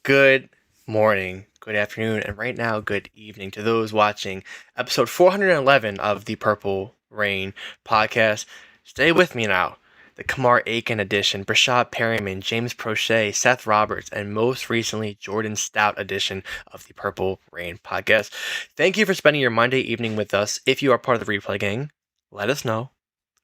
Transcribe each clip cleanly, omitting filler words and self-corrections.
Good morning, good afternoon, and right now, good evening to those watching episode 411 of the Purple Rain podcast. Stay with me now. The Kamar Aiken edition, Brashad Perryman, James Prochet, Seth Roberts, and most recently, Jordan Stout edition of the Purple Rain podcast. Thank you for spending your Monday evening with us. If you are part of the replay gang, let us know.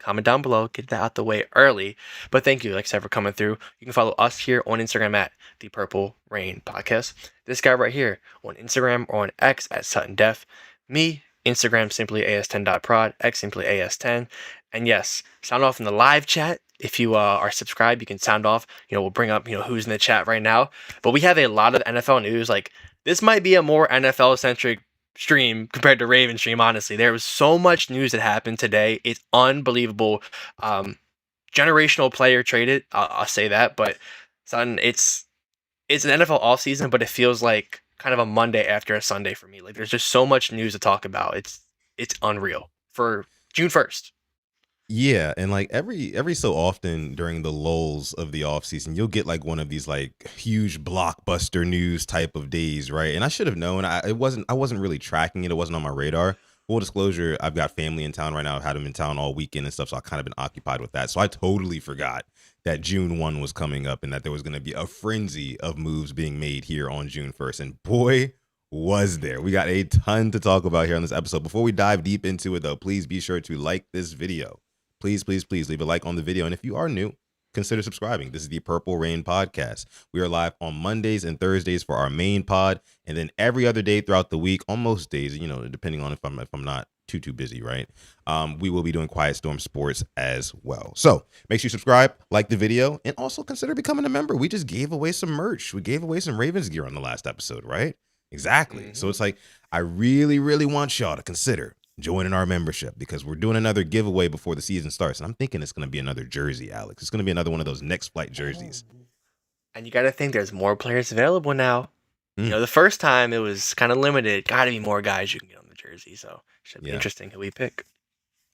Comment down below, get that out the way early. But thank you, like I said, for coming through. You can follow us here on Instagram at the Purple Rain Podcast. This guy right here on Instagram or on X at Sutton Def. Me, Instagram simply as10.prod, X simply as10. And yes, sound off in the live chat. If you are subscribed, you can sound off. We'll bring up who's in the chat right now. But we have a lot of NFL news. Like, this might be a more NFL centric stream compared to Raven stream. Honestly, there was so much news that happened today. It's unbelievable. Generational player traded. I'll say that, but son, it's an NFL off season, but it feels like kind of a Monday after a Sunday for me. Like, there's just so much news to talk about. It's unreal for June 1st. Yeah, and like every so often during the lulls of the off season, you'll get like one of these like huge blockbuster news type of days, right? And I should have known. I wasn't really tracking it. It wasn't on my radar. Full disclosure, I've got family in town right now. I've had them in town all weekend and stuff, so I've kind of been occupied with that. So I totally forgot that June 1 was coming up and that there was going to be a frenzy of moves being made here on June 1st. And boy, was there. We got a ton to talk about here on this episode. Before we dive deep into it, though, please be sure to like this video. Please leave a like on the video. And if you are new, consider subscribing. This is the Purple Rain Podcast. We are live on Mondays and Thursdays for our main pod, and then every other day throughout the week, on most days, depending on if I'm not too busy, right? We will be doing Quiet Storm Sports as well. So make sure you subscribe, like the video, and also consider becoming a member. We just gave away some merch. We gave away some Ravens gear on the last episode, right? Exactly. Mm-hmm. So it's like, I really want y'all to consider joining our membership because we're doing another giveaway before the season starts. And I'm thinking it's going to be another jersey, Alex. It's going to be another one of those next flight jerseys. And you got to think there's more players available now. Mm. The first time it was kind of limited. Got to be more guys you can get on the jersey. So should be interesting who we pick.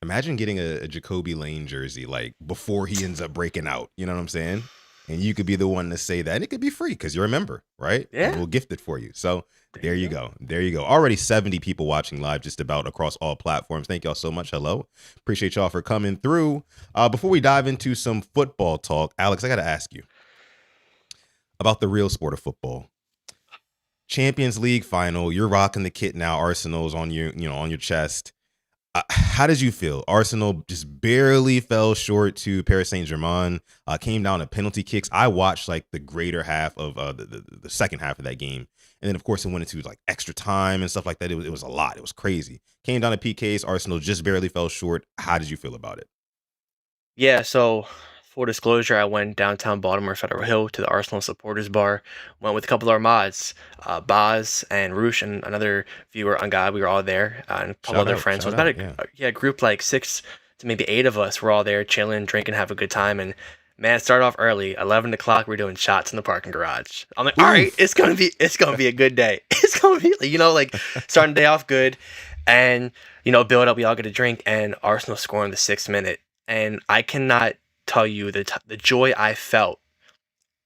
Imagine getting a Jacoby Lane jersey like before he ends up breaking out. You know what I'm saying? And you could be the one to say that. And it could be free because you're a member, right? Yeah. And we'll gift it for you. So there you go. Already 70 people watching live just about across all platforms. Thank y'all so much. Hello. Appreciate y'all for coming through. Before we dive into some football talk, Alex, I got to ask you about the real sport of football. Champions League final. You're rocking the kit now. Arsenal's on your chest. How did you feel? Arsenal just barely fell short to Paris Saint-Germain, came down to penalty kicks. I watched like the greater half of the second half of that game. And then, of course, it went into like extra time and stuff like that. It was a lot. It was crazy. Came down to PKs. Arsenal just barely fell short. How did you feel about it? Yeah, so full disclosure, I went downtown Baltimore Federal Hill to the Arsenal supporters bar. Went with a couple of our mods, Boz and Roosh and another viewer on God. We were all there, and a couple other friends. So it was about a group like 6 to maybe 8 of us. We're all there chilling, drinking, have a good time. And man, start off early. 11 o'clock, we're doing shots in the parking garage. I'm like, all right, it's gonna be a good day. It's gonna be like starting the day off good, and build up. We all get a drink, and Arsenal scoring the 6th minute. And I cannot tell you the joy I felt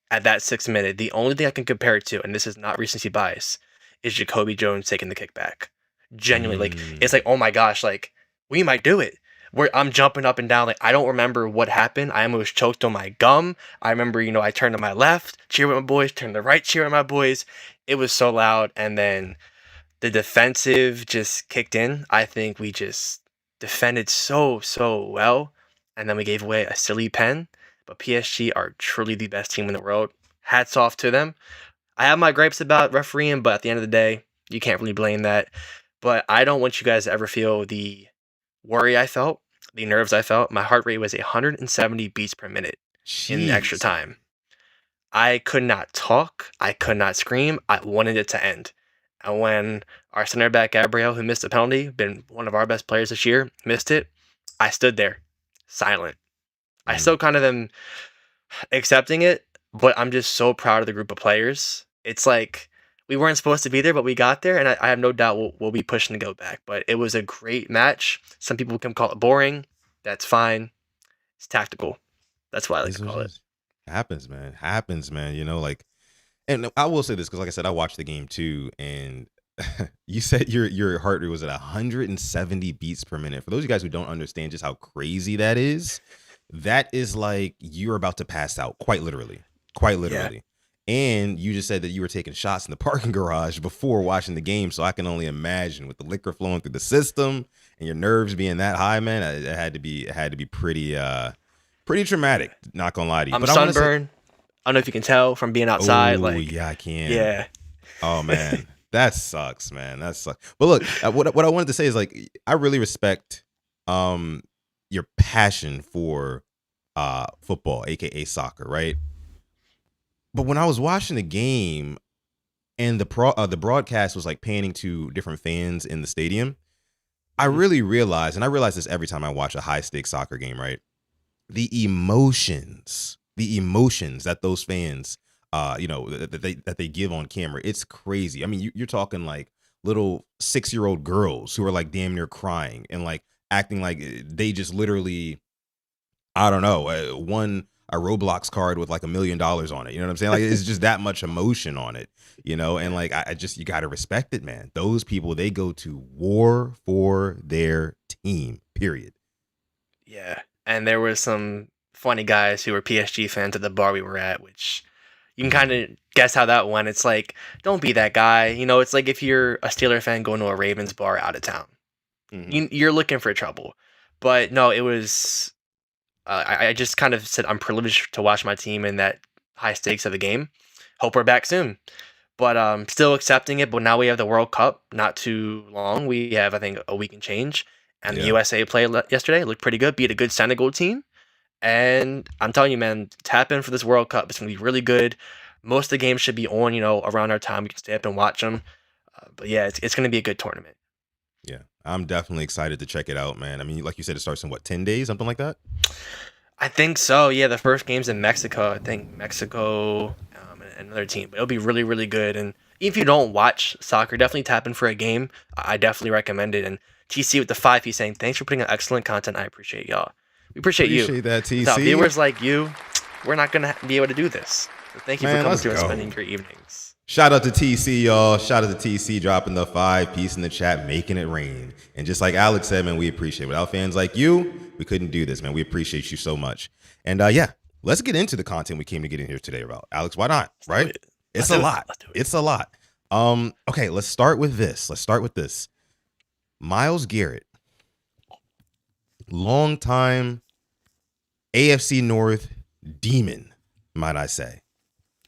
at that 6th minute. The only thing I can compare it to, and this is not recency bias, is Jacoby Jones taking the kickback. Genuinely, it's like, oh my gosh, like we might do it. I'm jumping up and down. Like, I don't remember what happened. I almost choked on my gum. I remember, I turned to my left, cheer with my boys, turned to the right, cheer with my boys. It was so loud. And then the defensive just kicked in. I think we just defended so well. And then we gave away a silly pen. But PSG are truly the best team in the world. Hats off to them. I have my gripes about refereeing, but at the end of the day, you can't really blame that. But I don't want you guys to ever feel the worry I felt, the nerves I felt. My heart rate was 170 beats per minute in extra time. I could not talk. I could not scream. I wanted it to end. And when our center back, Gabriel, who missed the penalty, been one of our best players this year, missed it, I stood there, silent. I still kind of am accepting it, but I'm just so proud of the group of players. It's like we weren't supposed to be there, but we got there, and I have no doubt we'll be pushing to go back. But it was a great match. Some people can call it boring. That's fine. It's tactical. That's why I like to call it. Happens, man. Like And I will say this because, like I said, I watched the game too, and you said your heart rate was at 170 beats per minute. For those of you guys who don't understand just how crazy that is like you're about to pass out, quite literally, quite Yeah. literally. And you just said that you were taking shots in the parking garage before watching the game, so I can only imagine with the liquor flowing through the system and your nerves being that high, man. It had to be pretty Yeah. traumatic. Not gonna lie to you, I'm but I want to say, sunburned. I don't know if you can tell from being outside. oh Like, yeah, I can. yeah, Oh man, that sucks, man. That sucks. But look, what I wanted to say is like I really respect um your passion for football, aka soccer, right? But when I was watching the game and the broadcast was like panning to different fans in the stadium, I mhm, really realized, and I realize this every time I watch a high stakes soccer game, right? The emotions that those fans that they give on camera, it's crazy. I mean, you're talking like little 6-year-old girls who are like damn near crying and like acting like they just literally, I don't know, won a Roblox card with like $1 million on it. You know what I'm saying? Like it's just that much emotion on it, and yeah, like I just, you got to respect it, man. Those people, they go to war for their team, period. yeah. And there were some funny guys who were PSG fans at the bar we were at, which you can kind Mhm. of guess how that went. It's like, don't be that guy. It's like if you're a Steeler fan going to a Ravens bar out of town, Mhm. you're looking for trouble. But no, it was. I just kind of said I'm privileged to watch my team in that high stakes of the game. Hope we're back soon. But still accepting it. But now we have the World Cup, not too long. We have, I think, a week and change. And the Yeah. USA played yesterday, looked pretty good, beat a good Senegal team. And I'm telling you, man, tap in for this World Cup. It's going to be really good. Most of the games should be on, around our time. We can stay up and watch them. But yeah, it's going to be a good tournament. Yeah, I'm definitely excited to check it out, man. I mean, like you said, it starts in what, 10 days, something like that? I think so. Yeah, the first game's in Mexico. I think Mexico and another team. But it'll be really, really good. And if you don't watch soccer, definitely tap in for a game. I definitely recommend it. And TC with the 5, he's saying, thanks for putting out excellent content. I appreciate y'all. We appreciate you. Appreciate that, Without TC. viewers like you, we're not going to be able to do this. So thank you for Man, coming let's through and go. spending your evenings. Shout out to TC, y'all. Shout out to TC dropping the 5 piece in the chat, making it rain. And just like Alex said, man, we appreciate it. Without fans like you, we couldn't do this, man. We appreciate you so much. And yeah, let's get into the content we came to get in here today about. Alex, why not? Let's do Right? it. It's Let's a do it. lot. Let's do it. It's a lot. Okay, let's start with this. Myles Garrett, longtime AFC North demon, might I say,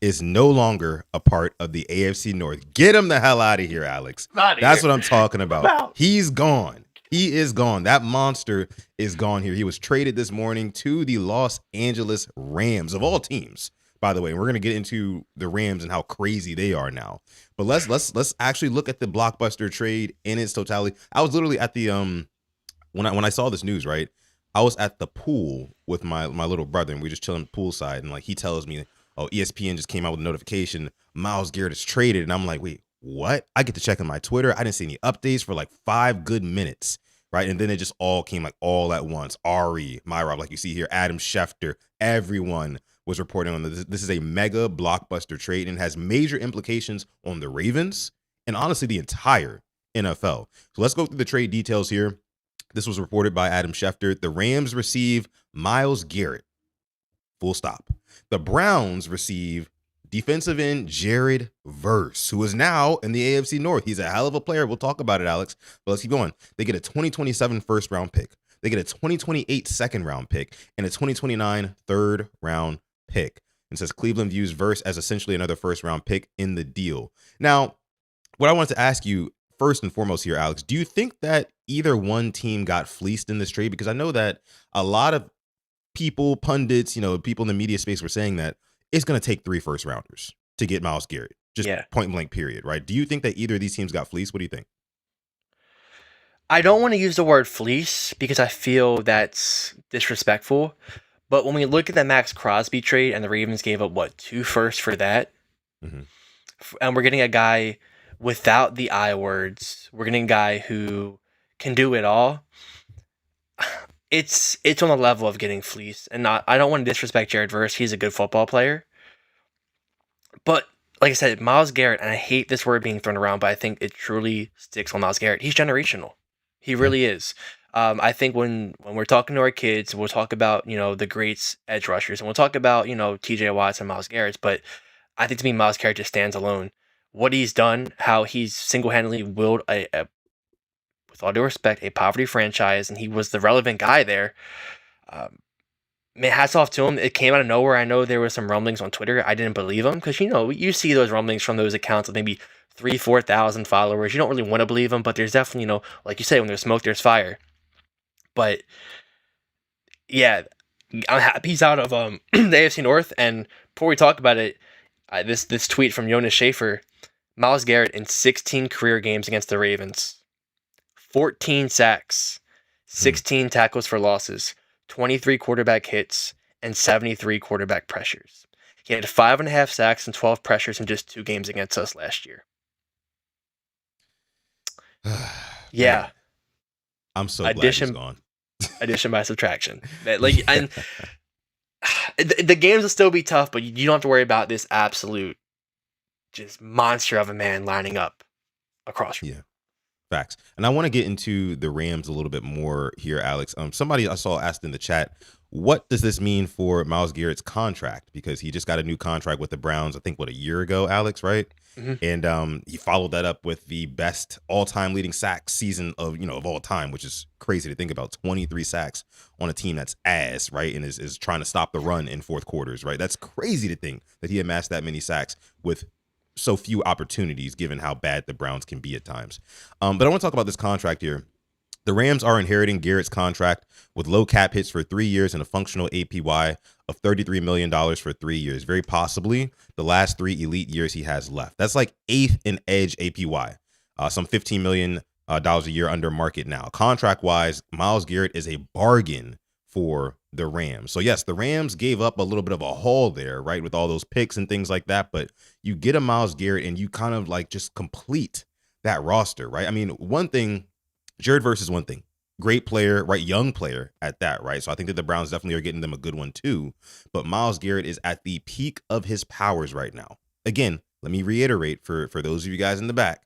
is no longer a part of the AFC North. Get him the hell out of here, Alex. Out of That's here. what I'm talking I'm about. out. He's gone. He is gone. That monster is gone here. He was traded this morning to the Los Angeles Rams, of all teams, by the way. We're going to get into the Rams and how crazy they are now. But let's actually look at the blockbuster trade in its totality. I was literally at the when I saw this news, right? I was at the pool with my little brother, and we were just chilling poolside, and like he tells me, "Oh, ESPN just came out with a notification. Myles Garrett is traded," and I'm like, "Wait, what?" I get to check on my Twitter. I didn't see any updates for like 5 good minutes, right? And then it just all came like all at once. Ari, Myrob, like you see here, Adam Schefter, everyone was reporting on this. This is a mega blockbuster trade and has major implications on the Ravens and honestly the entire NFL. So let's go through the trade details here. This was reported by Adam Schefter. The Rams receive Myles Garrett. Full stop. The Browns receive defensive end Jared Verse, who is now in the AFC North. He's a hell of a player. We'll talk about it, Alex. But let's keep going. They get a 2027 first round pick. They get a 2028 second round pick and a 2029 third round pick. And says Cleveland views Verse as essentially another first round pick in the deal. Now, what I wanted to ask you first and foremost here, Alex, do you think that either one team got fleeced in this trade? Because I know that a lot of people, pundits, people in the media space were saying that it's going to take 3 first rounders to get Myles Garrett, just Yeah. point blank period, right? Do you think that either of these teams got fleeced? What do you think? I don't want to use the word fleece because I feel that's disrespectful. But when we look at the Max Crosby trade and the Ravens gave up, what, 2 firsts for that? Mm-hmm. And we're getting a guy without the I words. We're getting a guy who can do it all. It's on the level of getting fleeced. And I don't want to disrespect Jared Verse. He's a good football player. But like I said, Myles Garrett, and I hate this word being thrown around, but I think it truly sticks on Myles Garrett. He's generational. He Yeah. really is. I think when we're talking to our kids, we'll talk about the greats edge rushers, and we'll talk about T.J. Watts and Myles Garrett. But I think to me, Myles Garrett just stands alone. What he's done, how he's single handedly willed with all due respect, a poverty franchise, and he was the relevant guy there. Um, Man, hats off to him. It came out of nowhere. I know there was some rumblings on Twitter. I didn't believe them because you see those rumblings from those accounts with maybe 3,000, 4,000 followers. You don't really want to believe them, but there's definitely like you say, when there's smoke, there's fire. But yeah, I'm happy he's out of the AFC North. And before we talk about it, this tweet from Jonas Schaefer, Myles Garrett in 16 career games against the Ravens, 14 sacks, Hmm. 16 tackles for losses, 23 quarterback hits, and 73 quarterback pressures. He had 5.5 sacks and 12 pressures in just 2 games against us last year. Man, Yeah, I'm so glad he's addition gone. addition by subtraction. Like, and the games will still be tough, but you don't have to worry about this absolute just monster of a man lining up across from you. Yeah. Facts. And I want to get into the Rams a little bit more here, Alex. Somebody I saw asked in the chat, what does this mean for Myles Garrett's contract? Because he just got a new contract with the Browns, I think, a year ago, Alex, right? Mm-hmm. And he followed that up with the best all-time leading sack season of all time, which is crazy to think about. 23 sacks on a team that's ass, right? And is trying to stop the run in fourth quarters, right? That's crazy to think that he amassed that many sacks with so few opportunities, given how bad the Browns can be at times. But I want to talk about this contract here. The Rams are inheriting Garrett's contract with low cap hits for 3 years and a functional APY of $33 million for 3 years. Very possibly the last 3 elite years he has left. That's like 8th in edge APY, some $15 million a year under market now. Contract wise, Myles Garrett is a bargain for the Rams. So yes, the Rams gave up a little bit of a haul there, right, with all those picks and things like that. But you get a Myles Garrett and you kind of like just complete that roster, right? I mean, one thing, Jared Verse is one thing. Great player, right? Young player at that, right? So I think that the Browns definitely are getting them a good one too. But Myles Garrett is at the peak of his powers right now. Again, let me reiterate for those of you guys in the back,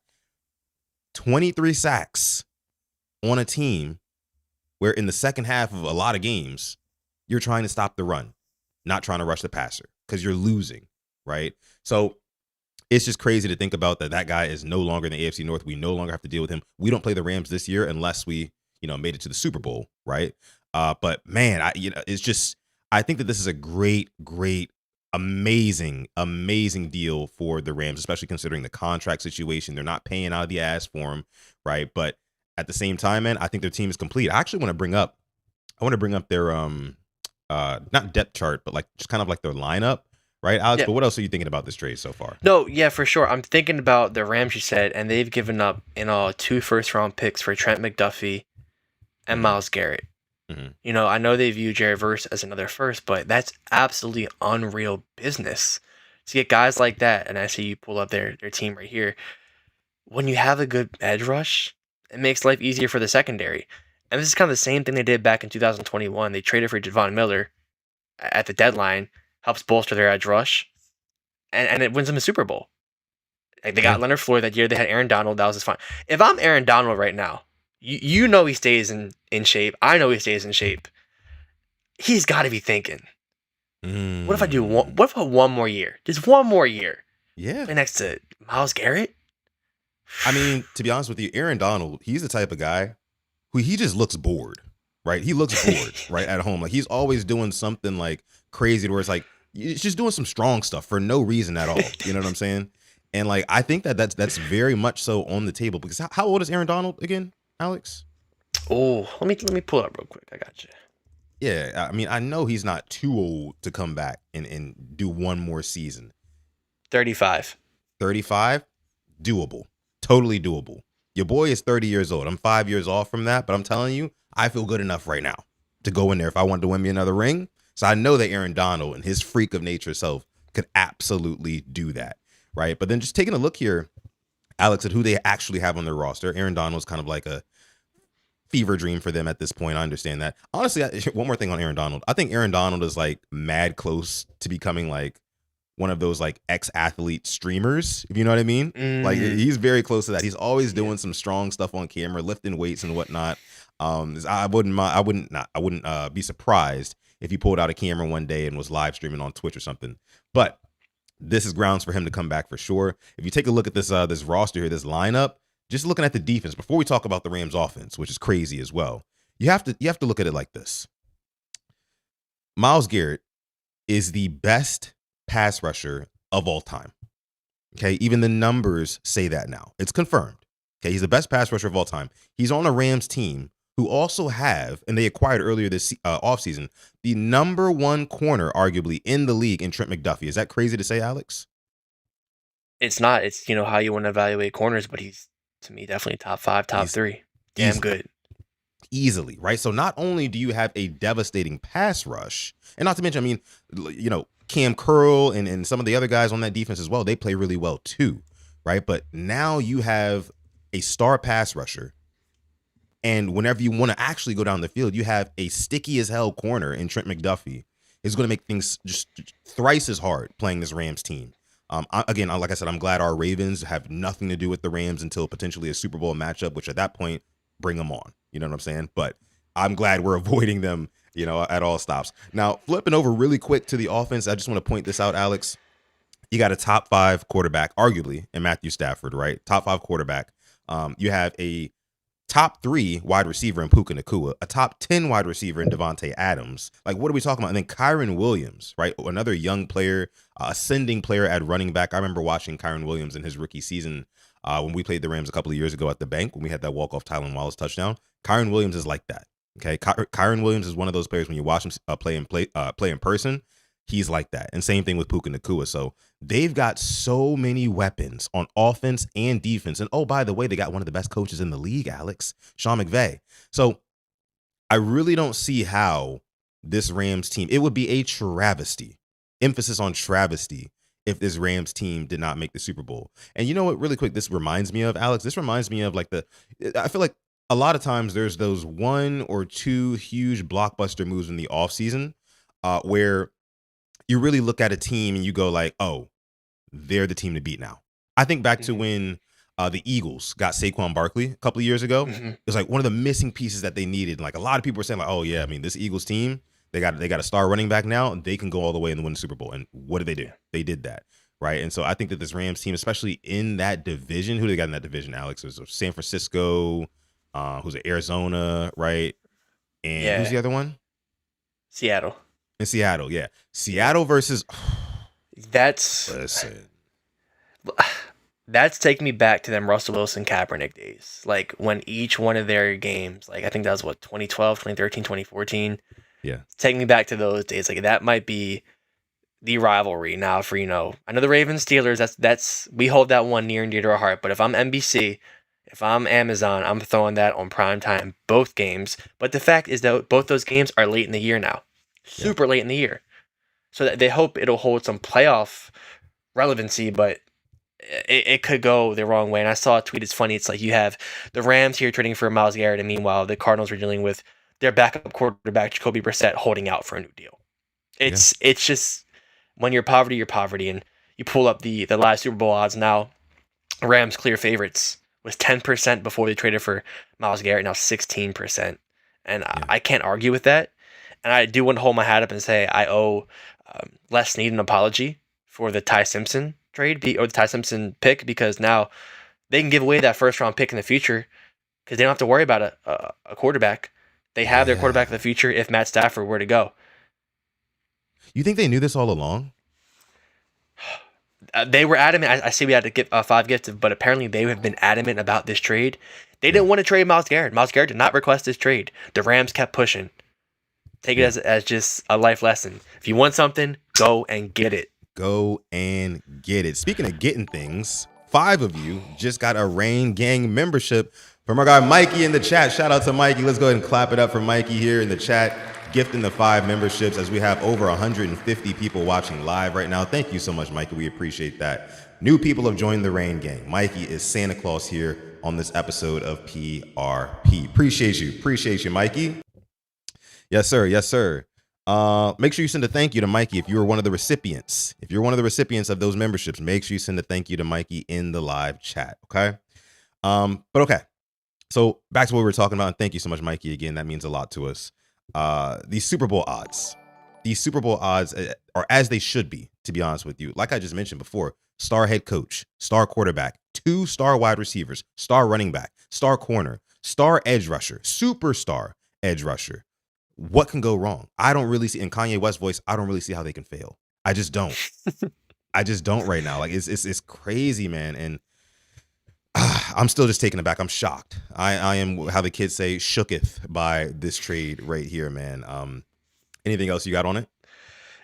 23 sacks on a team where in the second half of a lot of games, you're trying to stop the run, not trying to rush the passer because you're losing, right? So it's just crazy to think about that guy is no longer in the AFC North. We no longer have to deal with him. We don't play the Rams this year unless we, made it to the Super Bowl, right? But man, it's just, I think that this is a great, amazing deal for the Rams, especially considering the contract situation. They're not paying out of the ass for him, right? But at the same time, man, I think their team is complete. I actually want to bring up their not depth chart, but like just kind of like their lineup, right, Alex? Yeah. But what else are you thinking about this trade so far? No, yeah, for sure. I'm thinking about the Rams, you said, and they've given up in all 2 first-round picks for Trent McDuffie and Myles Garrett. Mm-hmm. I know they view Jared Verse as another first, but that's absolutely unreal business to get guys like that. And I see you pull up their team right here. When you have a good edge rush, it makes life easier for the secondary. And this is kind of the same thing they did back in 2021. They traded for Javon Miller at the deadline, helps bolster their edge rush, and it wins them a Super Bowl. Like they got Leonard Floyd that year. They had Aaron Donald. That was just fine. If I'm Aaron Donald right now, you know he stays in shape. I know he stays in shape. He's got to be thinking, what if I do one? What if I one more year? Just one more year. Yeah. Play next to Myles Garrett. I mean, to be honest with you, Aaron Donald, he's the type of guy who he just looks bored, right? He looks bored, right, at home. Like he's always doing something like crazy to where it's like it's just doing some strong stuff for no reason at all. You know what I'm saying? And like I think that's very much so on the table because how old is Aaron Donald again, Alex? Oh, let me pull it up real quick. I got you. Yeah, I mean, I know he's not too old to come back and do one more season. 35. 35, doable, totally doable. Your boy is 30 years old. I'm 5 years off from that, but I'm telling you, I feel good enough right now to go in there if I wanted to win me another ring. So I know that Aaron Donald and his freak of nature self could absolutely do that, right? But then just taking a look here, Alex, at who they actually have on their roster. Aaron Donald's kind of like a fever dream for them at this point. I understand that. Honestly, one more thing on Aaron Donald. I think Aaron Donald is like mad close to becoming like one of those like ex-athlete streamers, if you know what I mean. Like he's very close to that. He's always doing some strong stuff on camera, lifting weights and whatnot. I wouldn't be surprised if he pulled out a camera one day and was live streaming on Twitch or something. But this is grounds for him to come back for sure. If you take a look at this this roster here, this lineup, just looking at the defense before we talk about the Rams offense, which is crazy as well. You have to look at it like this. Myles Garrett is the best pass rusher of all time. Okay, even the numbers say that now. It's confirmed. Okay, he's the best pass rusher of all time. He's on a Rams team who also have, and they acquired earlier this offseason, the #1 corner, arguably, in the league in Trent McDuffie. Is that crazy to say, Alex? It's not. It's, how you want to evaluate corners, but he's, to me, definitely top 5, top 3. Damn good. Easily, right? So not only do you have a devastating pass rush, and not to mention, I mean, Cam Curl and some of the other guys on that defense as well, they play really well too, right? But now you have a star pass rusher, and whenever you want to actually go down the field, you have a sticky as hell corner in Trent McDuffie. Is going to make things just thrice as hard playing this Rams team. Again, like I said, I'm glad our Ravens have nothing to do with the Rams until potentially a Super Bowl matchup, which at that point, bring them on. You know what I'm saying? But I'm glad we're avoiding them, at all stops. Now, flipping over really quick to the offense, I just want to point this out, Alex. You got a top 5 quarterback, arguably, in Matthew Stafford, right? Top 5 quarterback. You have a top 3 wide receiver in Puka Nacua, a top 10 wide receiver in Devontae Adams. Like, what are we talking about? And then Kyron Williams, right? Another young player, ascending player at running back. I remember watching Kyron Williams in his rookie season when we played the Rams a couple of years ago at the bank, when we had that walk-off Tylan Wallace touchdown. Kyron Williams is like that. Okay, Kyron Williams is one of those players when you watch him play in person, he's like that. And same thing with Puka Nacua. So they've got so many weapons on offense and defense. And oh, by the way, they got one of the best coaches in the league, Alex, Sean McVay. So I really don't see how this Rams team, it would be a travesty, emphasis on travesty, if this Rams team did not make the Super Bowl. And you know what, really quick, this reminds me of, Alex? This reminds me of I feel like a lot of times there's those 1 or 2 huge blockbuster moves in the offseason where you really look at a team and you go like, oh, they're the team to beat now. I think back to when the Eagles got Saquon Barkley a couple of years ago. It was like one of the missing pieces that they needed. Like a lot of people were saying like, oh yeah, I mean, this Eagles team, they got a star running back now, and they can go all the way and win the Super Bowl. And what did they do? They did that, right? And so I think that this Rams team, especially in that division, who they got in that division, Alex? It was San Francisco, who's at Arizona, right? And who's the other one? Seattle. In Seattle, yeah. Seattle versus. Listen. That's taking me back to them Russell Wilson Kaepernick days. Like when each one of their games, like I think that was 2012, 2013, 2014. Yeah. Taking me back to those days. Like that might be the rivalry now for, I know the Ravens Steelers, that's we hold that one near and dear to our heart. But if I'm NBC, if I'm Amazon, I'm throwing that on primetime, both games. But the fact is that both those games are late in the year now. Super late in the year. So that they hope it'll hold some playoff relevancy, but it could go the wrong way. And I saw a tweet, it's funny, it's like you have the Rams here trading for Myles Garrett, and meanwhile the Cardinals are dealing with their backup quarterback, Jacoby Brissett, holding out for a new deal. It's just, when you're poverty, and you pull up the last Super Bowl odds now, Rams clear favorites was 10% before they traded for Myles Garrett, now 16%. And I can't argue with that. And I do want to hold my hat up and say I owe Les Snead an apology for the Ty Simpson trade or the Ty Simpson pick, because now they can give away that first round pick in the future because they don't have to worry about a quarterback. They have their quarterback in the future if Matt Stafford were to go. You think they knew this all along? They were adamant. I see we had to get 5 gifts, but apparently they have been adamant about this trade. They didn't want to trade Myles Garrett. Myles Garrett did not request this trade. The Rams kept pushing. Take it as just a life lesson. If you want something, go and get it. Go and get it. Speaking of getting things, 5 of you just got a Rain Gang membership from our guy Mikey in the chat. Shout out to Mikey. Let's go ahead and clap it up for Mikey here in the chat, gifting the 5 memberships, as we have over 150 people watching live right now. Thank you so much, Mikey. We appreciate that. New people have joined the Rain Gang. Mikey is Santa Claus here on this episode of PRP. Appreciate you, Mikey. Yes, sir. Yes, sir. Make sure you send a thank you to Mikey if you were one of the recipients. If you're one of the recipients of those memberships, make sure you send a thank you to Mikey in the live chat. Okay. But okay. So back to what we were talking about, and thank you so much, Mikey. Again, that means a lot to us. These Super Bowl odds. These Super Bowl odds are as they should be, to be honest with you. Like I just mentioned before, star head coach, star quarterback, 2 star wide receivers, star running back, star corner, star edge rusher, superstar edge rusher. What can go wrong? I don't really see, in Kanye West voice, I don't really see how they can fail. I just don't. I just don't right now. Like it's crazy, man. And I'm still just taken aback. I'm shocked. I am, how the kids say, shooketh by this trade right here, man. Anything else you got on it?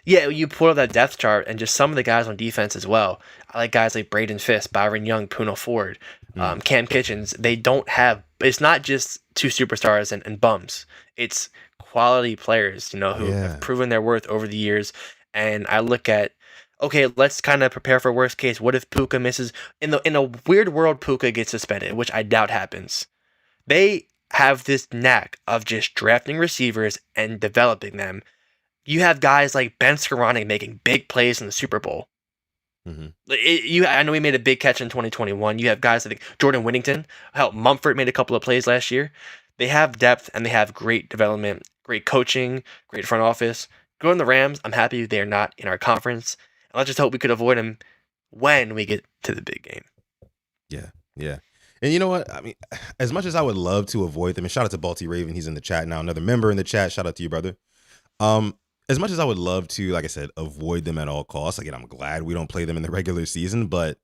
Yeah, you pull up that depth chart and just some of the guys on defense as well. I like guys like Braden Fisk, Byron Young, Puno Ford, Mm, Cam Kitchens. They don't have. It's not just two superstars and bums. It's quality players, who have yeah. proven their worth over the years. And I look at, okay, let's kind of prepare for worst case. What if Puka misses? In a weird world, Puka gets suspended, which I doubt happens. They have this knack of just drafting receivers and developing them. You have guys like Ben Skoranek making big plays in the Super Bowl. Hmm. I know he made a big catch in 2021. You have guys like Jordan Whittington. Hell, Mumford made a couple of plays last year. They have depth and they have great development, great coaching, great front office. Going the Rams, I'm happy they're not in our conference. And let's just hope we could avoid them when we get to the big game. Yeah. Yeah. And you know what? I mean, as much as I would love to avoid them, and shout out to Baltimore Raven, he's in the chat now, another member in the chat. Shout out to you, brother. Um, as much as I would love to, like I said, avoid them at all costs. Again, I'm glad we don't play them in the regular season, but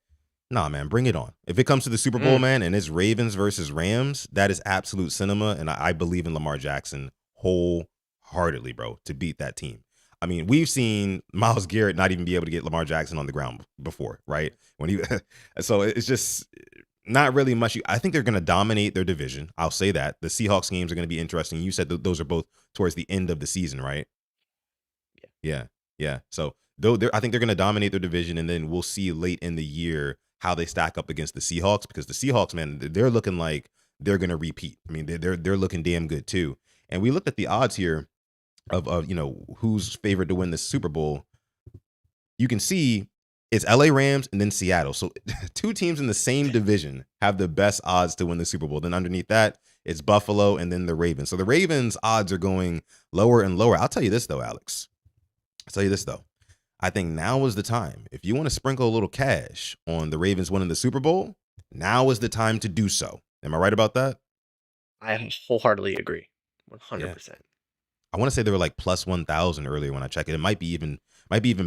nah, man, bring it on. If it comes to the Super Bowl, Mm. man, and it's Ravens versus Rams, that is absolute cinema, and I believe in Lamar Jackson wholeheartedly, bro, to beat that team. I mean, we've seen Myles Garrett not even be able to get Lamar Jackson on the ground before, right? When he, so it's just not really much. I think they're going to dominate their division. I'll say that. The Seahawks games are going to be interesting. You said those are both towards the end of the season, right? Yeah, yeah. So though I think they're going to dominate their division, and then we'll see late in the year how they stack up against the Seahawks, because the Seahawks, man, they're looking like they're going to repeat. I mean, they're looking damn good too. And we looked at the odds here of who's favored to win the Super Bowl. You can see it's LA Rams and then Seattle. So 2 teams in the same division have the best odds to win the Super Bowl. Then underneath that, it's Buffalo and then the Ravens. So the Ravens odds are going lower and lower. I'll tell you this though, Alex. I'll tell you this though. I think now is the time. If you want to sprinkle a little cash on the Ravens winning the Super Bowl, now is the time to do so. Am I right about that? I wholeheartedly agree. Yeah. 100%. I want to say they were like plus 1,000 earlier when I checked it. It might be even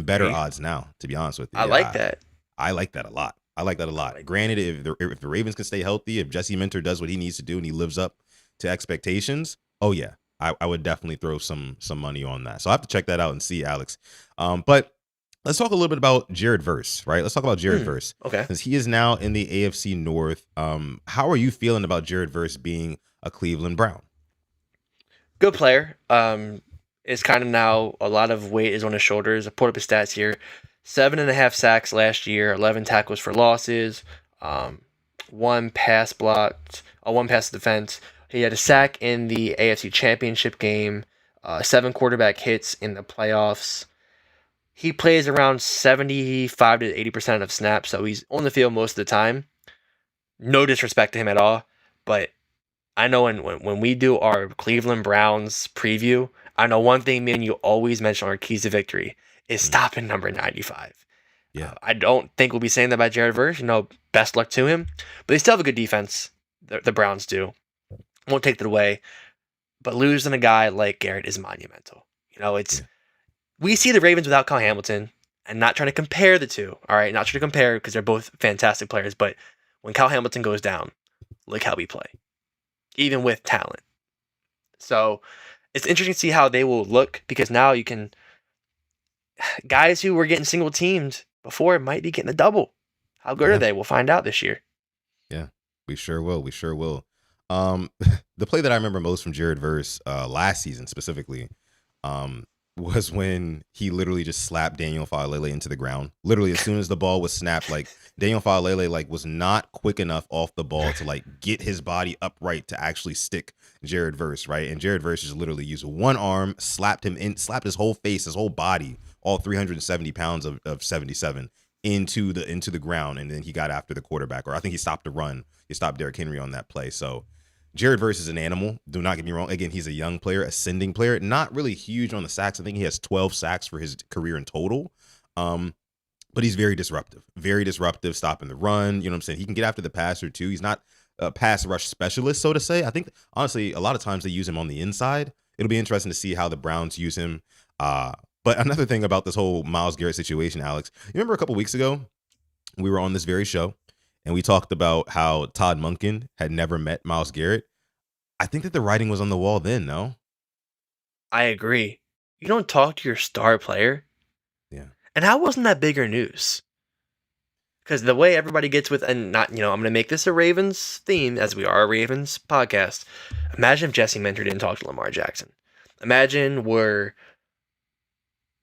better Hey, odds now, to be honest with you. I like Yeah, that. I like that a lot. I like that a I lot. like Granted, if the Ravens can stay healthy, if Jesse Minter does what he needs to do and he lives up to expectations, oh yeah, I would definitely throw some money on that. So I have to check that out and see, Alex. But let's talk a little bit about Jared Verse, right? Let's talk about Jared Mm, Verse, okay. since he is now in the AFC North. How are you feeling about Jared Verse being a Cleveland Brown? Good player. It's kind of now a lot of weight is on his shoulders. I pulled up his stats here. 7.5 sacks last year, 11 tackles for losses, um, one pass blocked, one pass defense. He had a sack in the AFC Championship game, 7 quarterback hits in the playoffs. He plays around 75 to 80% of snaps, so he's on the field most of the time. No disrespect to him at all, but I know when we do our Cleveland Browns preview, I know one thing me and you always mention on our keys to victory is Mm, stopping number 95. yeah, I don't think we'll be saying that about Jared Verse. Best luck to him. But they still have a good defense. The Browns do. Won't take that away. But losing a guy like Garrett is monumental. It's yeah, we see the Ravens without Kyle Hamilton, and not trying to compare the two. All right, not trying to compare because they're both fantastic players. But when Kyle Hamilton goes down, look how we play, even with talent. So it's interesting to see how they will look because now you can guys who were getting single teamed before might be getting a double. How good are yeah, they? We'll find out this year. yeah. We sure will. We sure will. Um, the play that I remember most from Jared Verse last season specifically, um, was when he literally just slapped Daniel Falele into the ground. Literally, as soon as the ball was snapped, like Daniel Falele like was not quick enough off the ball to like get his body upright to actually stick Jared Verse, right? And Jared Verse just literally used one arm, slapped him in, slapped his whole face, his whole body, all 370 pounds of 77 into the ground, and then he got after the quarterback, or I think he stopped the run. He stopped Derrick Henry on that play. So Jared Verse is an animal. Do not get me wrong. Again, he's a young player, ascending player, not really huge on the sacks. I think he has 12 sacks for his career in total. But he's very disruptive, stopping the run. You know what I'm saying? He can get after the passer too. He's not a pass rush specialist, so to say. I think, honestly, a lot of times they use him on the inside. It'll be interesting to see how the Browns use him. But another thing about this whole Myles Garrett situation, Alex, you remember a couple weeks ago, we were on this very show, and we talked about how Todd Monken had never met Myles Garrett. I think that the writing was on the wall then, no? I agree. You don't talk to your star player. Yeah. And how wasn't that bigger news? Because the way everybody gets with, and not, I'm going to make this a Ravens theme, as we are a Ravens podcast. Imagine if Jesse Minter didn't talk to Lamar Jackson. Imagine we're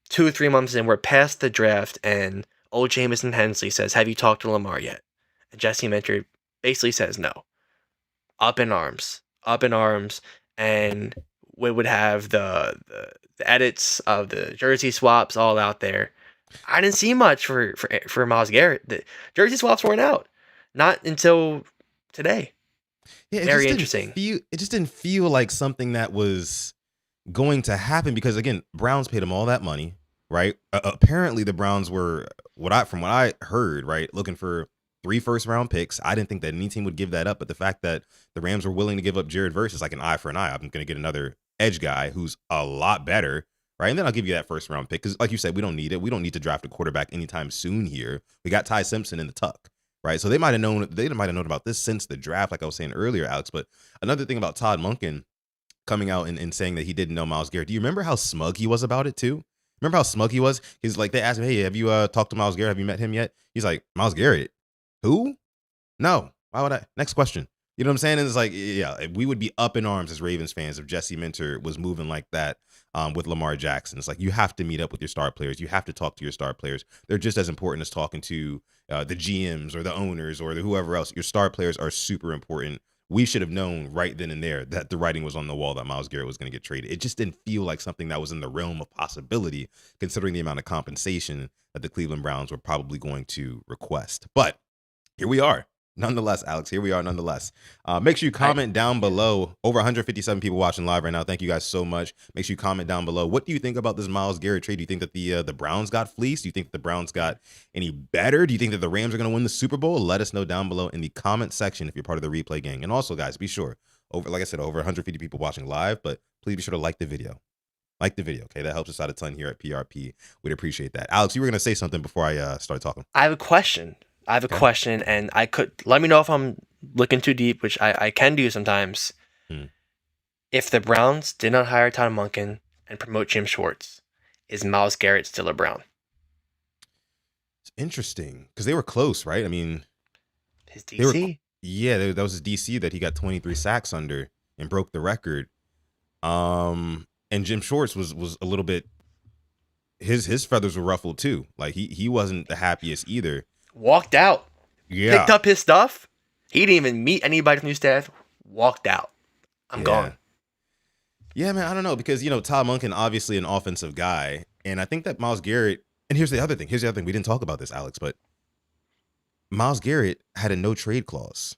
2 or 3 months in, we're past the draft, and old Jamison Hensley says, "Have you talked to Lamar yet?" And Jesse Minter basically says no. Up in arms, and we would have the edits of the jersey swaps all out there. I didn't see much for Myles Garrett. The jersey swaps weren't out, not until today. Yeah, Very interesting. It just didn't feel like something that was going to happen because, again, Browns paid him all that money, right? Apparently, the Browns were from what I heard, right, looking for 3 first-round picks. I didn't think that any team would give that up, but the fact that the Rams were willing to give up Jared Verse is like an eye for an eye. I'm going to get another edge guy who's a lot better, right? And then I'll give you that first-round pick because, like you said, we don't need it. We don't need to draft a quarterback anytime soon here. We got Ty Simpson in the tuck, right? So they might have known about this since the draft, like I was saying earlier, Alex. But another thing about Todd Monken coming out and saying that he didn't know Myles Garrett. Do you remember how smug he was about it too? Remember how smug he was? He's like, they asked him, "Hey, have you talked to Myles Garrett? Have you met him yet?" He's like, "Myles Garrett? Who? No. Why would I?" Next question. You know what I'm saying? And it's like, yeah, we would be up in arms as Ravens fans if Jesse Minter was moving like that with Lamar Jackson. It's like, you have to meet up with your star players. You have to talk to your star players. They're just as important as talking to the GMs or the owners or whoever else. Your star players are super important. We should have known right then and there that the writing was on the wall that Myles Garrett was going to get traded. It just didn't feel like something that was in the realm of possibility, considering the amount of compensation that the Cleveland Browns were probably going to request. But here we are. Nonetheless, Alex, here we are nonetheless. Make sure you comment down below. Over 157 people watching live right now. Thank you guys so much. Make sure you comment down below. What do you think about this Myles Garrett trade? Do you think that the Browns got fleeced? Do you think the Browns got any better? Do you think that the Rams are going to win the Super Bowl? Let us know down below in the comment section if you're part of the replay gang. And also, guys, be sure, like I said, over 150 people watching live, but please be sure to like the video. Like the video, okay? That helps us out a ton here at PRP. We'd appreciate that. Alex, you were going to say something before I started talking. I have a question. And I could let me know if I'm looking too deep, which I can do sometimes. If the Browns did not hire Todd Monken and promote Jim Schwartz, is Myles Garrett still a Brown? It's interesting because they were close, right? I mean, his DC? That was his DC that he got 23 sacks under and broke the record. And Jim Schwartz was a little bit, his feathers were ruffled too. Like he wasn't the happiest either. Walked out. Yeah. Picked up his stuff. He didn't even meet anybody from new staff. Walked out. I'm gone. Yeah, man, I don't know because, Todd Monken, obviously an offensive guy. And I think that Myles Garrett, and here's the other thing. We didn't talk about this, Alex, but Myles Garrett had a no trade clause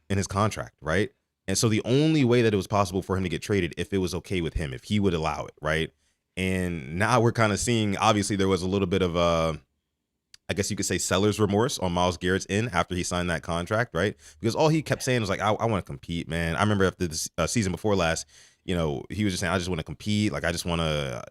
in his contract, right? And so the only way that it was possible for him to get traded if it was okay with him, if he would allow it, right? And now we're kind of seeing, obviously there was a little bit of I guess you could say seller's remorse on Myles Garrett's end after he signed that contract, right? Because all he kept saying was like, I want to compete, man. I remember after this season before last, he was just saying, I just want to compete. Like, I just want to,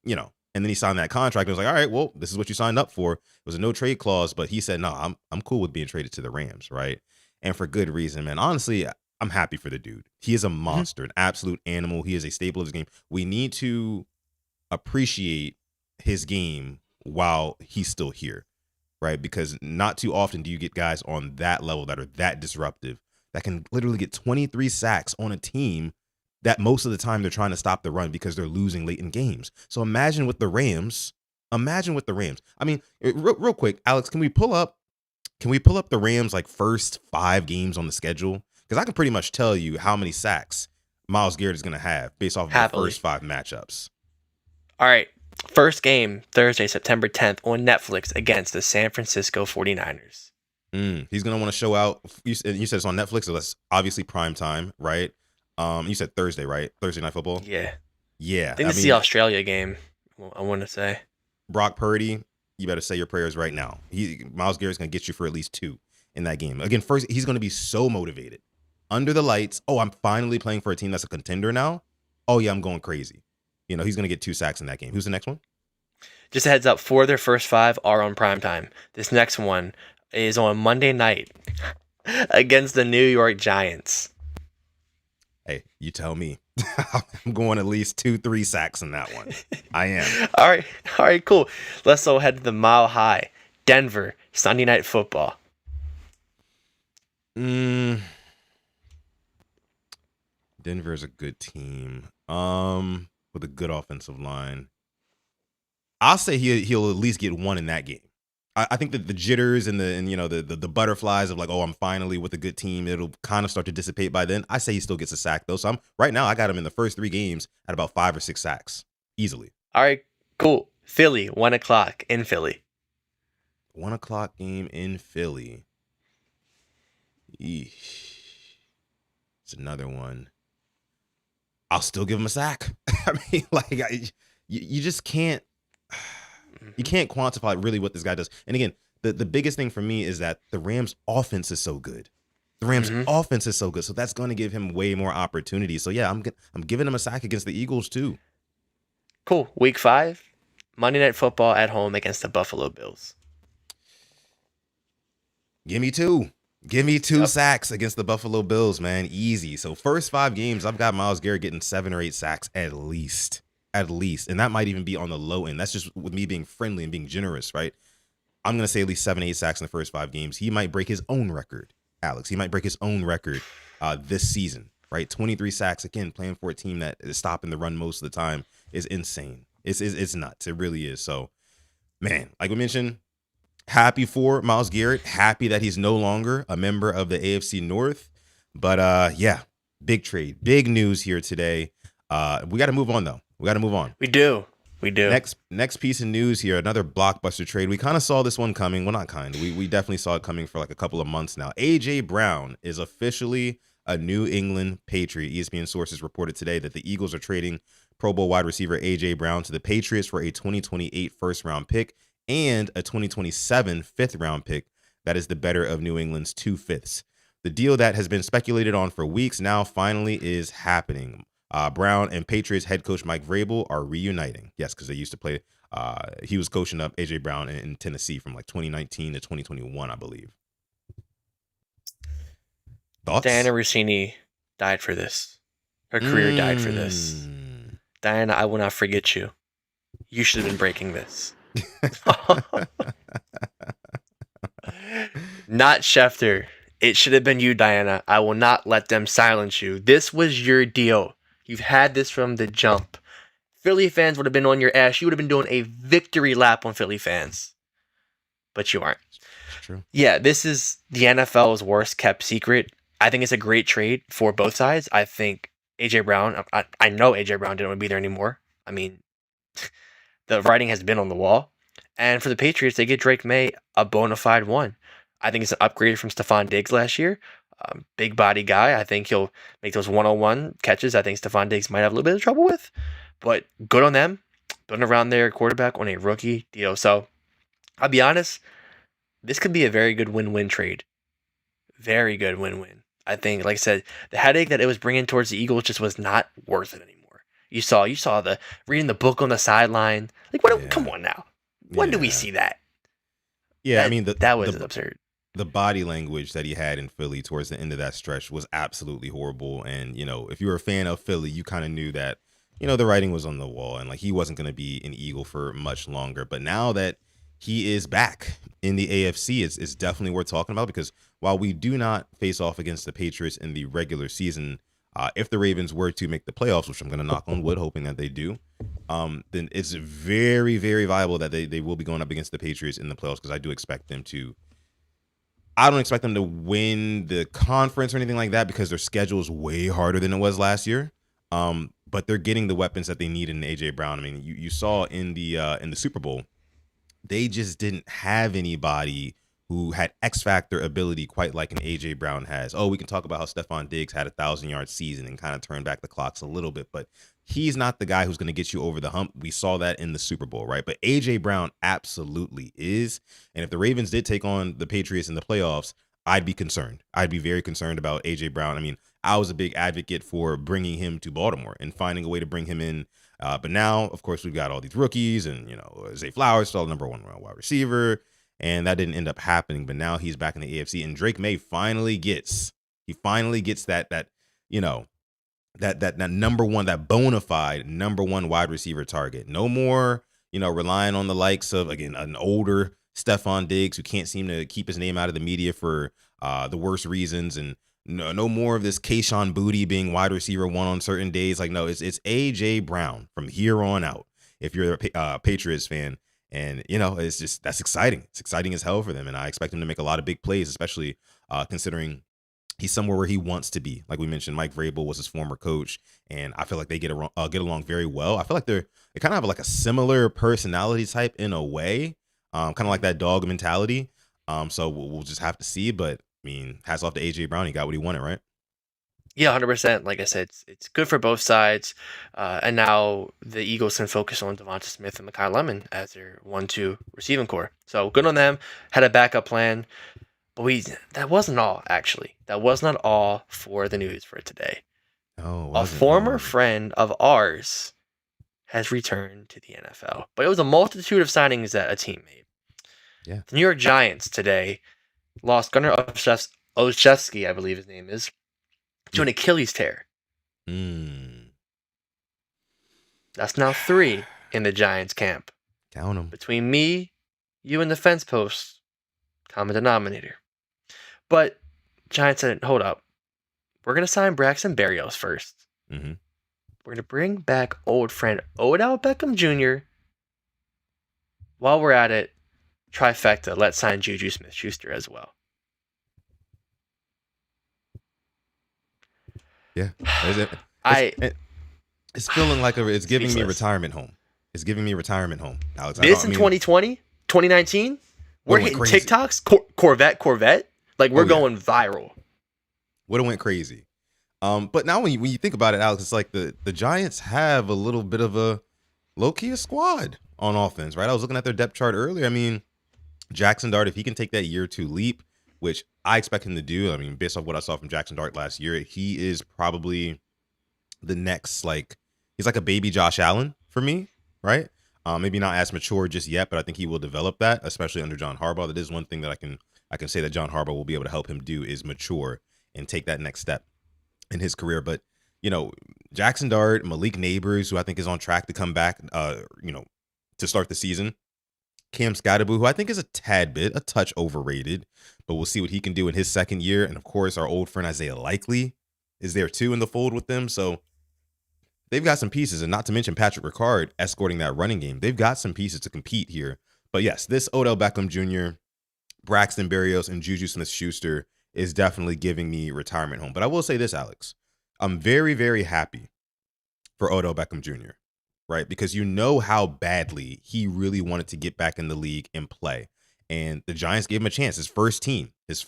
and then he signed that contract. It was like, all right, well, this is what you signed up for. It was a no trade clause, but he said, no, I'm cool with being traded to the Rams, right? And for good reason, man. Honestly, I'm happy for the dude. He is a monster, an absolute animal. He is a staple of his game. We need to appreciate his game while he's still here. Right, because not too often do you get guys on that level that are that disruptive, that can literally get 23 sacks on a team that most of the time they're trying to stop the run because they're losing late in games. So imagine with the Rams. Imagine with the Rams. I mean, real quick, Alex, can we pull up the Rams like first 5 games on the schedule? Because I can pretty much tell you how many sacks Myles Garrett is going to have based off of the Happily. first 5 matchups. All right. First game, Thursday, September 10th on Netflix against the San Francisco 49ers. He's going to want to show out. You said it's on Netflix, so that's obviously prime time, right? You said Thursday, right? Thursday Night Football? Yeah. Yeah. I think this is the Australia game, I want to say. Brock Purdy, you better say your prayers right now. Myles Garrett's going to get you for at least 2 in that game. Again, first, he's going to be so motivated. Under the lights, oh, I'm finally playing for a team that's a contender now. Oh, yeah, I'm going crazy. He's going to get 2 sacks in that game. Who's the next one? Just a heads up, 4 of their first 5 are on primetime. This next one is on Monday night against the New York Giants. Hey, you tell me. I'm going at least 2-3 sacks in that one. I am. All right, cool. Let's go ahead to the Mile High, Denver, Sunday Night Football. Denver's a good team. With a good offensive line. I'll say he'll at least get 1 in that game. I think that the jitters and the butterflies of like, oh, I'm finally with a good team, it'll kind of start to dissipate by then. I say he still gets a sack though. So right now I got him in the first 3 games at about 5 or 6 sacks easily. All right, cool. Philly, 1 o'clock in Philly. 1 o'clock game in Philly. Eesh. It's another one. I'll still give him a sack. I mean, like you just can't. You can't quantify really what this guy does. And again, the biggest thing for me is that the Rams offense is so good. The Rams offense is so good. So that's going to give him way more opportunities. So yeah, I'm giving him a sack against the Eagles too. Cool. Week 5, Monday Night Football at home against the Buffalo Bills. Give me 2. Give me 2 sacks against the Buffalo Bills, man. Easy. So first 5 games, I've got Myles Garrett getting 7 or 8 sacks at least. At least. And that might even be on the low end. That's just with me being friendly and being generous, right? I'm going to say at least 7, 8 sacks in the first 5 games. He might break his own record, Alex. He might break his own record this season, right? 23 sacks. Again, playing for a team that is stopping the run most of the time is insane. It's nuts. It really is. So, man, like we mentioned, happy for Myles Garrett. Happy that he's no longer a member of the AFC North. But, yeah, big trade. Big news here today. We got to move on, though. We got to move on. We do. Next piece of news here, another blockbuster trade. We kind of saw this one coming. Well, not kind. We definitely saw it coming for like a couple of months now. A.J. Brown is officially a New England Patriot. ESPN sources reported today that the Eagles are trading Pro Bowl wide receiver A.J. Brown to the Patriots for a 2028 first-round pick and a 2027 fifth-round pick that is the better of New England's 2 fifths. The deal that has been speculated on for weeks now finally is happening. Brown and Patriots head coach Mike Vrabel are reuniting. Yes, because they used to play. He was coaching up A.J. Brown in Tennessee from like 2019 to 2021, I believe. Thoughts? Diana Rossini died for this. Her career died for this. Diana, I will not forget you. You should have been breaking this. Not Schefter. It should have been you, Diana. I will not let them silence you. This was your deal. You've had this from the jump. Philly fans would have been on your ass. You would have been doing a victory lap on Philly fans. But you aren't. True. Yeah, this is the NFL's worst kept secret. I think it's a great trade for both sides. I think A.J. Brown, I know A.J. Brown didn't want to be there anymore. I mean, the writing has been on the wall. And for the Patriots, they get Drake May, a bona fide one. I think it's an upgrade from Stephon Diggs last year. Big body guy. I think he'll make those one-on-one catches. I think Stephon Diggs might have a little bit of trouble with. But good on them. Building around their quarterback on a rookie deal. So, I'll be honest, this could be a very good win-win trade. Very good win-win. I think, like I said, the headache that it was bringing towards the Eagles just was not worth it anymore. You saw the reading the book on the sideline. Like, what? Yeah. Come on now. When do we see that? Yeah, I mean, that was absurd. The body language that he had in Philly towards the end of that stretch was absolutely horrible. And, if you were a fan of Philly, you kind of knew that, the writing was on the wall and like he wasn't going to be an Eagle for much longer. But now that he is back in the AFC, it's definitely worth talking about because while we do not face off against the Patriots in the regular season, If the Ravens were to make the playoffs, which I'm going to knock on wood, hoping that they do, then it's very, very viable that they will be going up against the Patriots in the playoffs, because I do expect them to. I don't expect them to win the conference or anything like that, because their schedule is way harder than it was last year. But they're getting the weapons that they need in AJ Brown. I mean, you saw in the Super Bowl, they just didn't have anybody who had X factor ability quite like an AJ Brown has. Oh, we can talk about how Stephon Diggs had 1,000-yard season and kind of turned back the clocks a little bit, but he's not the guy who's going to get you over the hump. We saw that in the Super Bowl, right? But AJ Brown absolutely is. And if the Ravens did take on the Patriots in the playoffs, I'd be concerned. I'd be very concerned about AJ Brown. I mean, I was a big advocate for bringing him to Baltimore and finding a way to bring him in. But now, of course, we've got all these rookies, and Zay Flowers still number one wide receiver, and that didn't end up happening. But now he's back in the AFC, and Drake May finally gets that number one, that bona fide number one wide receiver target. No more relying on the likes of, again, an older Stephon Diggs who can't seem to keep his name out of the media for the worst reasons, and no more of this Kayshon Boutte being wide receiver one on certain days. Like, no, it's AJ Brown from here on out, if you're a Patriots fan. And it's just, that's exciting. It's exciting as hell for them, and I expect him to make a lot of big plays, especially considering he's somewhere where he wants to be. Like we mentioned, Mike Vrabel was his former coach, and I feel like they get along very well. I feel like they kind of have like a similar personality type in a way, kind of like that dog mentality. So we'll just have to see. But I mean, hats off to AJ Brown. He got what he wanted, right? Yeah, 100%. Like I said, it's good for both sides. And now the Eagles can focus on Devonta Smith and Mekhi Lemon as their 1-2 receiving core. So good on them. Had a backup plan. But that wasn't all, actually. That was not all for the news for today. Oh, A former friend of ours has returned to the NFL. But it was a multitude of signings that a team made. Yeah. The New York Giants today lost Gunnar Olszewski, I believe his name is, to an Achilles tear. That's now 3 in the Giants camp. Count them. Between me, you, and the fence post, common denominator. But Giants said, hold up. We're going to sign Braxton Berrios first. Mm-hmm. We're going to bring back old friend Odell Beckham Jr. While we're at it, trifecta, let's sign Juju Smith-Schuster as well. Yeah. It's feeling like it's giving me retirement home. It's giving me retirement home, Alex. This in 2020, 2019, we're hitting crazy TikToks, Corvette. Like, we're going viral. Would have went crazy. But now when you think about it, Alex, it's like the Giants have a little bit of a low-key squad on offense, right? I was looking at their depth chart earlier. I mean, Jackson Dart, if he can take that year 2 leap, which I expect him to do. I mean, based off what I saw from Jackson Dart last year, he is probably the next, he's like a baby Josh Allen for me, right? Maybe not as mature just yet, but I think he will develop that, especially under John Harbaugh. That is one thing that I can say that John Harbaugh will be able to help him do, is mature and take that next step in his career. But, Jackson Dart, Malik Neighbors, who I think is on track to come back, to start the season. Cam Scottaboo, who I think is a touch overrated, but we'll see what he can do in his second year. And of course, our old friend Isaiah Likely is there too in the fold with them. So they've got some pieces, and not to mention Patrick Ricard escorting that running game. They've got some pieces to compete here. But yes, this Odell Beckham Jr., Braxton Berrios, and Juju Smith-Schuster is definitely giving me retirement home. But I will say this, Alex. I'm very, very happy for Odell Beckham Jr., right? Because how badly he really wanted to get back in the league and play. And the Giants gave him a chance. His first team is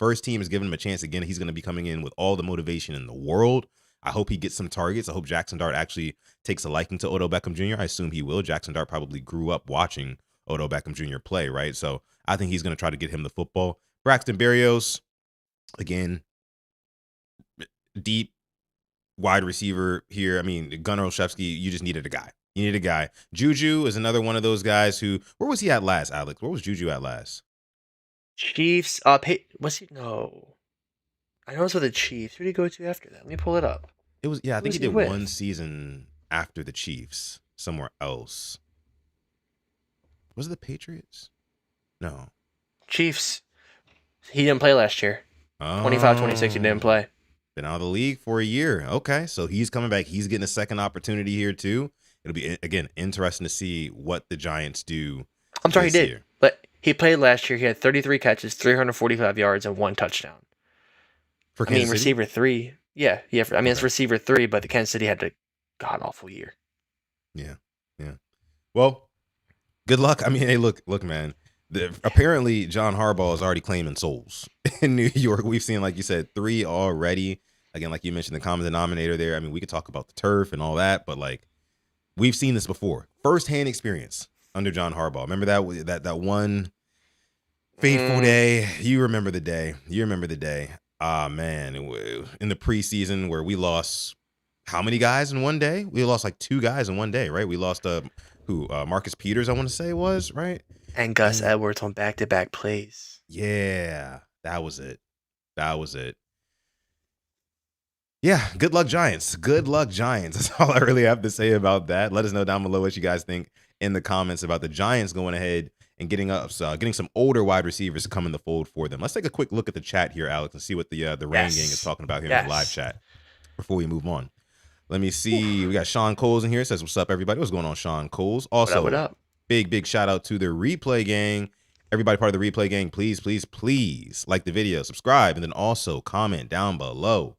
giving him a chance. Again, he's going to be coming in with all the motivation in the world. I hope he gets some targets. I hope Jackson Dart actually takes a liking to Odell Beckham Jr. I assume he will. Jackson Dart probably grew up watching Odell Beckham Jr. play, right? So I think he's going to try to get him the football. Braxton Berrios, again, deep wide receiver here. I mean, Gunnar Olszewski, you just needed a guy. You need a guy. Juju is another one of those guys who, where was he at last, Alex? Where was Juju at last? Chiefs. Was he? No. I know it was with the Chiefs. Who did he go to after that? Let me pull it up. It was, I think he did one season after the Chiefs somewhere else. Was it the Patriots? No. Chiefs. He didn't play last year. 25-26, he didn't play. Been out of the league for a year. Okay, so he's coming back. He's getting a second opportunity here too. It'll be again interesting to see what the Giants do I'm sorry, he this did. year. But he played last year. He had 33 catches, 345 yards, and 1 touchdown. For I mean, Kansas City? receiver three. Yeah, yeah. I mean, it's Okay. receiver three, but the Kansas City had a god awful year. Yeah. Yeah. Well, good luck. I mean, hey, look, man. Apparently, John Harbaugh is already claiming souls in New York. We've seen, like you said, 3 already. Again, like you mentioned, the common denominator there. I mean, we could talk about the turf and all that, but like we've seen this before, firsthand experience under John Harbaugh. Remember that one fateful day? You remember the day. You remember the day. Ah, man, in the preseason where we lost how many guys in one day? We lost like 2 guys in one day, right? We lost Marcus Peters, I want to say was, right? And Gus And Edwards on back-to-back plays. yeah, that was it. That was it. Yeah, good luck, Giants. Good luck, Giants. That's all I really have to say about that. Let us know down below what you guys think in the comments about the Giants going ahead and getting some older wide receivers to come in the fold for them. Let's take a quick look at the chat here, Alex, and see what the Rain Gang is talking about here in the live Yes. chat before we move on. Let me see. Oof. We got Sean Coles in here. Says, what's up, everybody? What's going on, Sean Coles? What up? Also, What up? big shout out to the Replay Gang. Everybody part of the Replay Gang, please like the video, subscribe, and then also comment down below.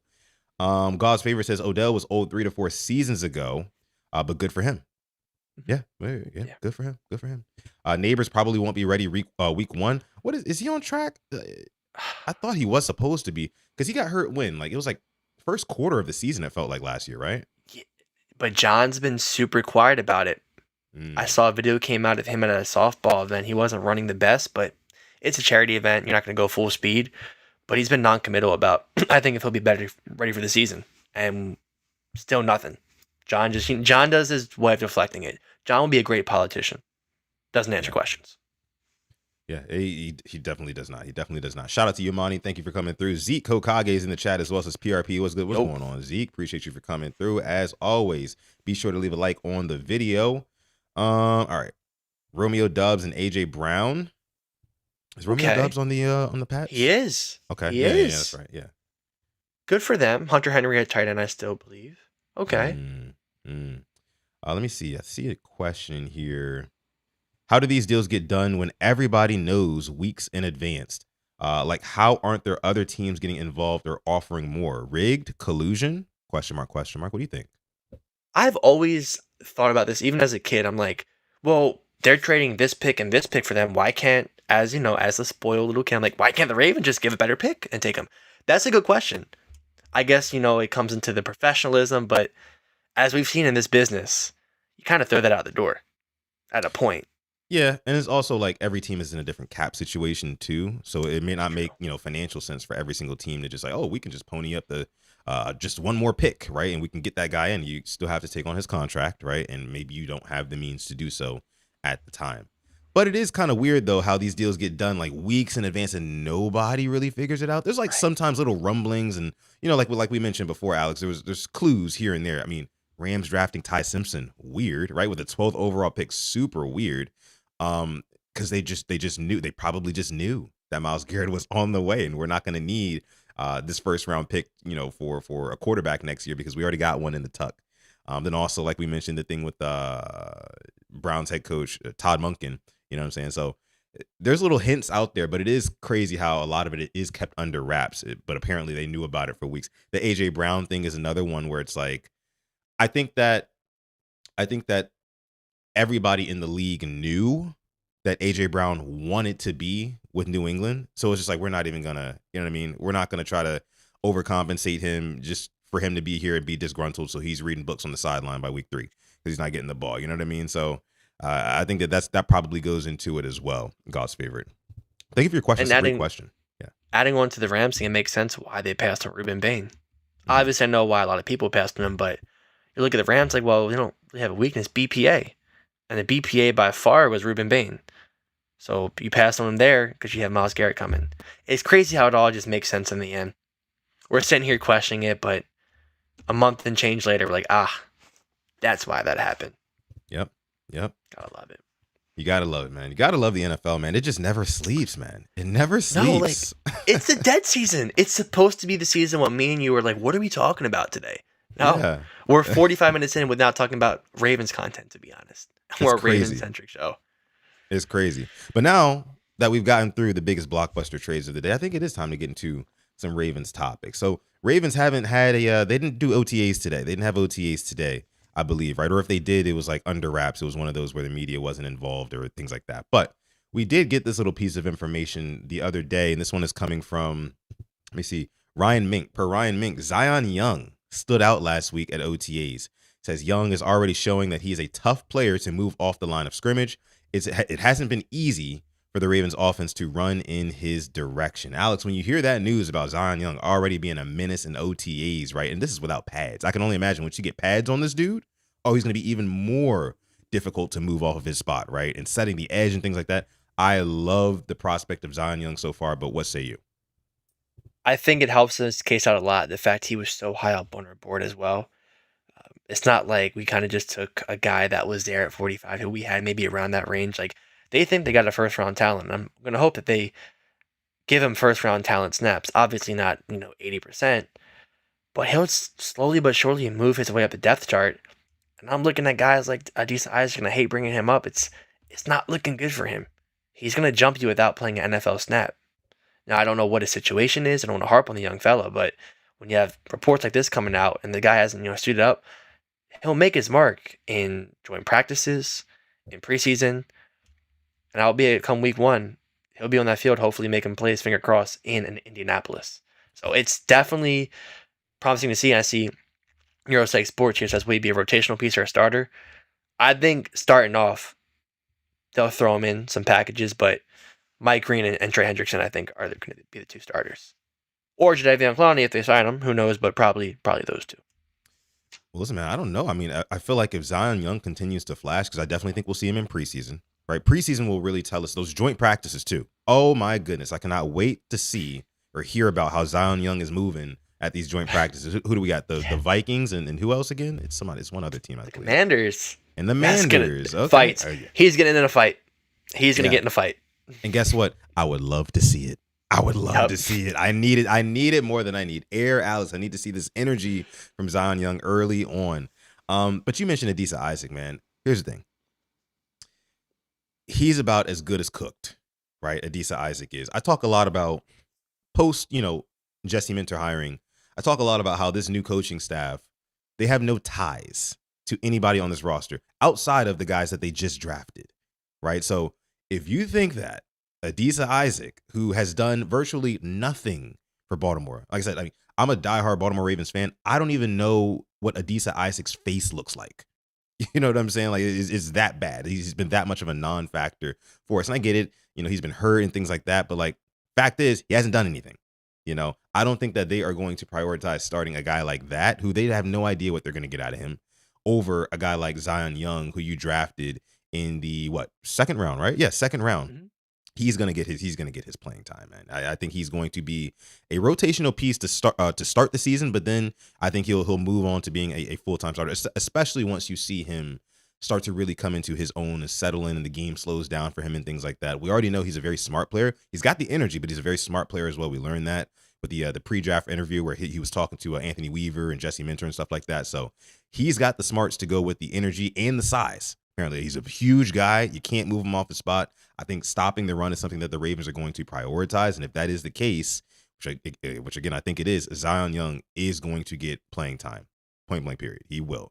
God's favorite says Odell was old 3 to 4 seasons ago, but good for him. Yeah, good for him. Good for him. Neighbors probably won't be ready week 1. What is he on track? I thought he was supposed to be because he got hurt when it was like first quarter of the season. It felt like last year, right? Yeah, but John's been super quiet about it. I Mm, saw a video came out of him at a softball event. He wasn't running the best, but it's a charity event. You're not going to go full speed. But he's been non-committal about. I think if he'll be ready for the season, and still nothing. John does his way of deflecting it. John will be a great politician. Doesn't answer yeah. questions. Yeah, he definitely does not. He definitely does not. Shout out to you, Monty. Thank you for coming through. Zeke Kokage is in the chat as well as PRP. What's good? What's going on, Zeke? Appreciate you for coming through. As always, be sure to leave a like on the video. All right. Romeo Dubs and AJ Brown. Is Romeo Dubs on the Pats? He is. Okay. He Yeah, is. that's right. Yeah. Good for them. Hunter Henry at tight end, I still believe. Okay. Let me see. I see a question here. How do these deals get done when everybody knows weeks in advance? Like, how aren't there other teams getting involved or offering more? Rigged? Collusion? Question mark, question mark. What do you think? I've always thought about this, even as a kid. I'm like, well, they're trading this pick and this pick for them. Why can't, as you know, as the spoiled little kid, I'm like, why can't the Ravens just give a better pick and take them? That's a good question. I guess, it comes into the professionalism, but as we've seen in this business, you kind of throw that out the door at a point. Yeah, and it's also like every team is in a different cap situation too, so it may not make financial sense for every single team to just like, oh, we can just pony up the just one more pick, right, and we can get that guy in. You still have to take on his contract, right, and maybe you don't have the means to do so at the time. But it is kind of weird though how these deals get done like weeks in advance and nobody really figures it out. There's like sometimes little rumblings and like we mentioned before, Alex. There's clues here and there. I mean, Rams drafting Ty Simpson, weird, right, with the 12th overall pick, super weird. Because they probably just knew that Myles Garrett was on the way, and we're not going to need this first round pick, for a quarterback next year because we already got one in the tuck. Then also, like we mentioned, the thing with Browns head coach Todd Monken, you know what I'm saying? So there's little hints out there, but it is crazy how a lot of it is kept under wraps. But apparently they knew about it for weeks. The AJ Brown thing is another one where it's like, I think that everybody in the league knew that AJ Brown wanted to be with New England. So it's just like, we're not even gonna, you know what I mean? We're not gonna try to overcompensate him just for him to be here and be disgruntled. So he's reading books on the sideline by week 3 because he's not getting the ball. You know what I mean? So I think that probably goes into it as well. God's favorite. Thank you for your question. It's a great question. Yeah. Adding on to the Rams thing, it makes sense why they passed on Ruben Bain. Obviously, I know why a lot of people passed on him, but you look at the Rams like, well, they don't really have a weakness, BPA. And the BPA by far was Ruben Bain. So you pass on him there because you have Myles Garrett coming. It's crazy how it all just makes sense in the end. We're sitting here questioning it, but a month and change later, we're like, that's why that happened. Yep. Gotta love it. You gotta love it, man. You gotta love the NFL, man. It just never sleeps, man. It never No, like sleeps. it's the dead season. It's supposed to be the season when me and you were like, what are we talking about today? No. Yeah. We're 45 minutes in without talking about Ravens content, to be honest. It's We're a Ravens crazy. centric show. It's crazy. But now that we've gotten through the biggest blockbuster trades of the day, I think it is time to get into some Ravens topics. So Ravens haven't had they didn't do OTAs today. They didn't have OTAs today, I believe, right? Or if they did, it was like under wraps. It was one of those where the media wasn't involved or things like that. But we did get this little piece of information the other day, and this one is coming from, let me see, Ryan Mink. Per Ryan Mink, Zion Young stood out last week at OTAs. Says Young is already showing that he is a tough player to move off the line of scrimmage. It hasn't been easy for the Ravens offense to run in his direction. Alex, when you hear that news about Zion Young already being a menace in OTAs, right? And this is without pads. I can only imagine once you get pads on this dude, oh, he's going to be even more difficult to move off of his spot, right? And setting the edge and things like that. I love the prospect of Zion Young so far, but what say you? I think it helps this case out a lot. The fact he was so high up on our board as well. It's not like we kind of just took a guy that was there at 45 who we had maybe around that range. Like they think they got a first round talent. I'm going to hope that they give him first round talent snaps. Obviously not, 80%, but he'll slowly but surely move his way up the depth chart. And I'm looking at guys like Adisa Isaac, and I hate bringing him up. It's not looking good for him. He's going to jump you without playing an NFL snap. Now, I don't know what his situation is. I don't want to harp on the young fella, but when you have reports like this coming out and the guy hasn't, suited up, he'll make his mark in joint practices, in preseason, and albeit come week one, he'll be on that field, hopefully making plays, finger crossed, in Indianapolis. So it's definitely promising to see. I see Neuropsych Sports here says, will he be a rotational piece or a starter? I think starting off, they'll throw him in some packages, but Mike Green and Trey Hendrickson, I think, are going to be the two starters. Or Jadeveon Clowney if they sign him. Who knows, but probably those two. Well, listen, man, I don't know. I mean, I feel like if Zion Young continues to flash, because I definitely think we'll see him in preseason, right? Preseason will really tell us, those joint practices too. Oh my goodness. I cannot wait to see or hear about how Zion Young is moving at these joint practices. Who do we got? The Vikings and who else again? It's one other team. The Commanders. And the Manders. Okay. Fights. He's getting in a fight. He's going to get in a fight. And guess what? I would love to see it. I would love to see it. I need it. I need it more than I need air, Alex. I need to see this energy from Zion Young early on. But you mentioned Adisa Isaac, man. Here's the thing. He's about as good as cooked, right? Adisa Isaac is. I talk a lot about post, Jesse Minter hiring. I talk a lot about how this new coaching staff, they have no ties to anybody on this roster outside of the guys that they just drafted, right? So if you think that Adisa Isaac, who has done virtually nothing for Baltimore, like I said, I'm a diehard Baltimore Ravens fan. I don't even know what Adisa Isaac's face looks like. You know what I'm saying? Like, it's that bad. He's been that much of a non-factor for us. And I get it. He's been hurt and things like that. But, like, fact is, he hasn't done anything. I don't think that they are going to prioritize starting a guy like that, who they have no idea what they're going to get out of him, over a guy like Zion Young, who you drafted in the, second round, right? Yeah, second round. Mm-hmm. He's gonna get his playing time, man. I think he's going to be a rotational piece to start the season, but then I think he'll move on to being a full-time starter, especially once you see him start to really come into his own and settle in, and the game slows down for him and things like that. We already know he's a very smart player. He's got the energy, but he's a very smart player as well. We learned that with the pre-draft interview where he was talking to Anthony Weaver and Jesse Minter and stuff like that. So he's got the smarts to go with the energy and the size. Apparently, he's a huge guy. You can't move him off the spot. I think stopping the run is something that the Ravens are going to prioritize. And if that is the case, which again, I think it is, Zion Young is going to get playing time. Point blank period. He will.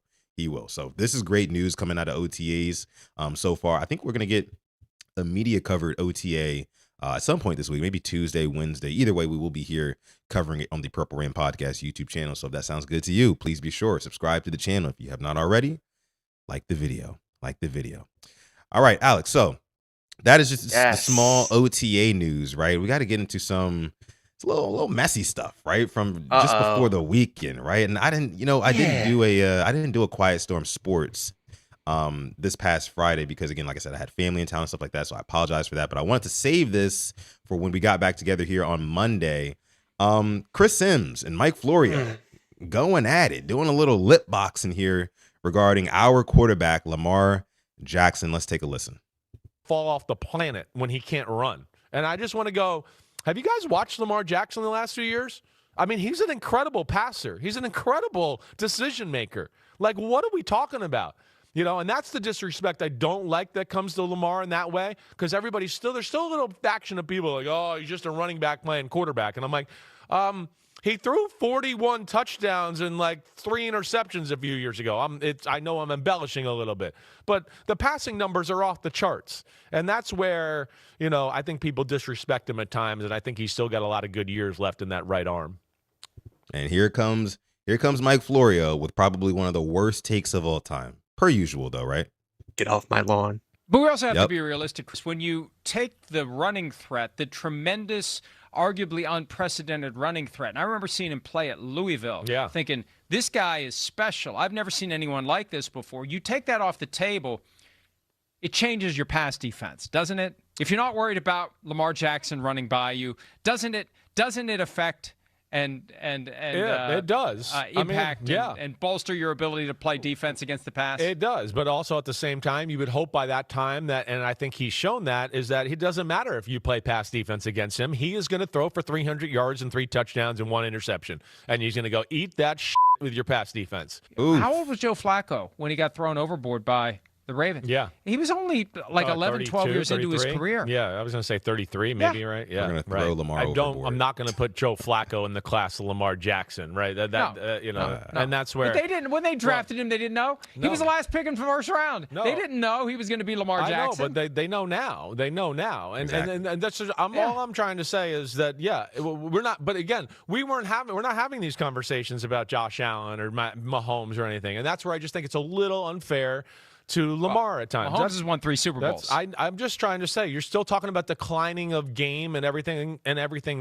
So this is great news coming out of OTAs so far. I think we're going to get a media covered OTA at some point this week, maybe Tuesday, Wednesday. Either way, we will be here covering it on the Purple Rain Podcast YouTube channel. So if that sounds good to you, please be sure subscribe to the channel. If you have not already, like the video. All right, Alex. So that is just the small OTA news, right? We got to get into some a little messy stuff, right? From just before the weekend, right? And I didn't do a Quiet Storm Sports this past Friday because, again, like I said, I had family in town and stuff like that, so I apologize for that. But I wanted to save this for when we got back together here on Monday. Chris Sims and Mike Florio going at it, doing a little lip boxing here regarding our quarterback, Lamar Jackson. Let's take a listen. fall off the planet when he can't run. And I just want to go, have you guys watched Lamar Jackson the last few years? I mean, he's an incredible passer. He's an incredible decision maker. Like, what are we talking about? And that's the disrespect I don't like that comes to Lamar in that way, because there's still a little faction of people like, oh, he's just a running back playing quarterback. And I'm like, he threw 41 touchdowns and like 3 interceptions a few years ago. I know I'm embellishing a little bit, but the passing numbers are off the charts. And that's where, I think people disrespect him at times, and I think he's still got a lot of good years left in that right arm. And here comes Mike Florio with probably one of the worst takes of all time. Per usual, though, right? Get off my lawn. But we also have to be realistic. When you take the running threat, the tremendous, arguably unprecedented running threat, and I remember seeing him play at Louisville, thinking, this guy is special. I've never seen anyone like this before. You take that off the table, it changes your pass defense, doesn't it? If you're not worried about Lamar Jackson running by you, doesn't it affect it does impact and bolster your ability to play defense against the pass? It does, but also at the same time, you would hope by that time that, and I think he's shown that, is that it doesn't matter if you play pass defense against him. He is going to throw for 300 yards and 3 touchdowns and 1 interception, and he's going to go eat that shit with your pass defense. Oof. How old was Joe Flacco when he got thrown overboard by the Ravens? Yeah. He was only like 11, 12 years 33? into his career. Yeah, I was going to say 33, maybe, right? Yeah. We're going to throw Lamar overboard. I'm not going to put Joe Flacco in the class of Lamar Jackson, right? No. And that's where. But they didn't, when they drafted him, they didn't know. He was the last pick in the first round. No. They didn't know he was going to be Lamar Jackson. I know, but they know now. They know now. And Exactly. and that's just, all I'm trying to say is that, we're not, but again, we're not having these conversations about Josh Allen or Mahomes or anything. And that's where I just think it's a little unfair to Lamar at times. Mahomes has won 3 Super Bowls. I'm just trying to say, you're still talking about declining of game and everything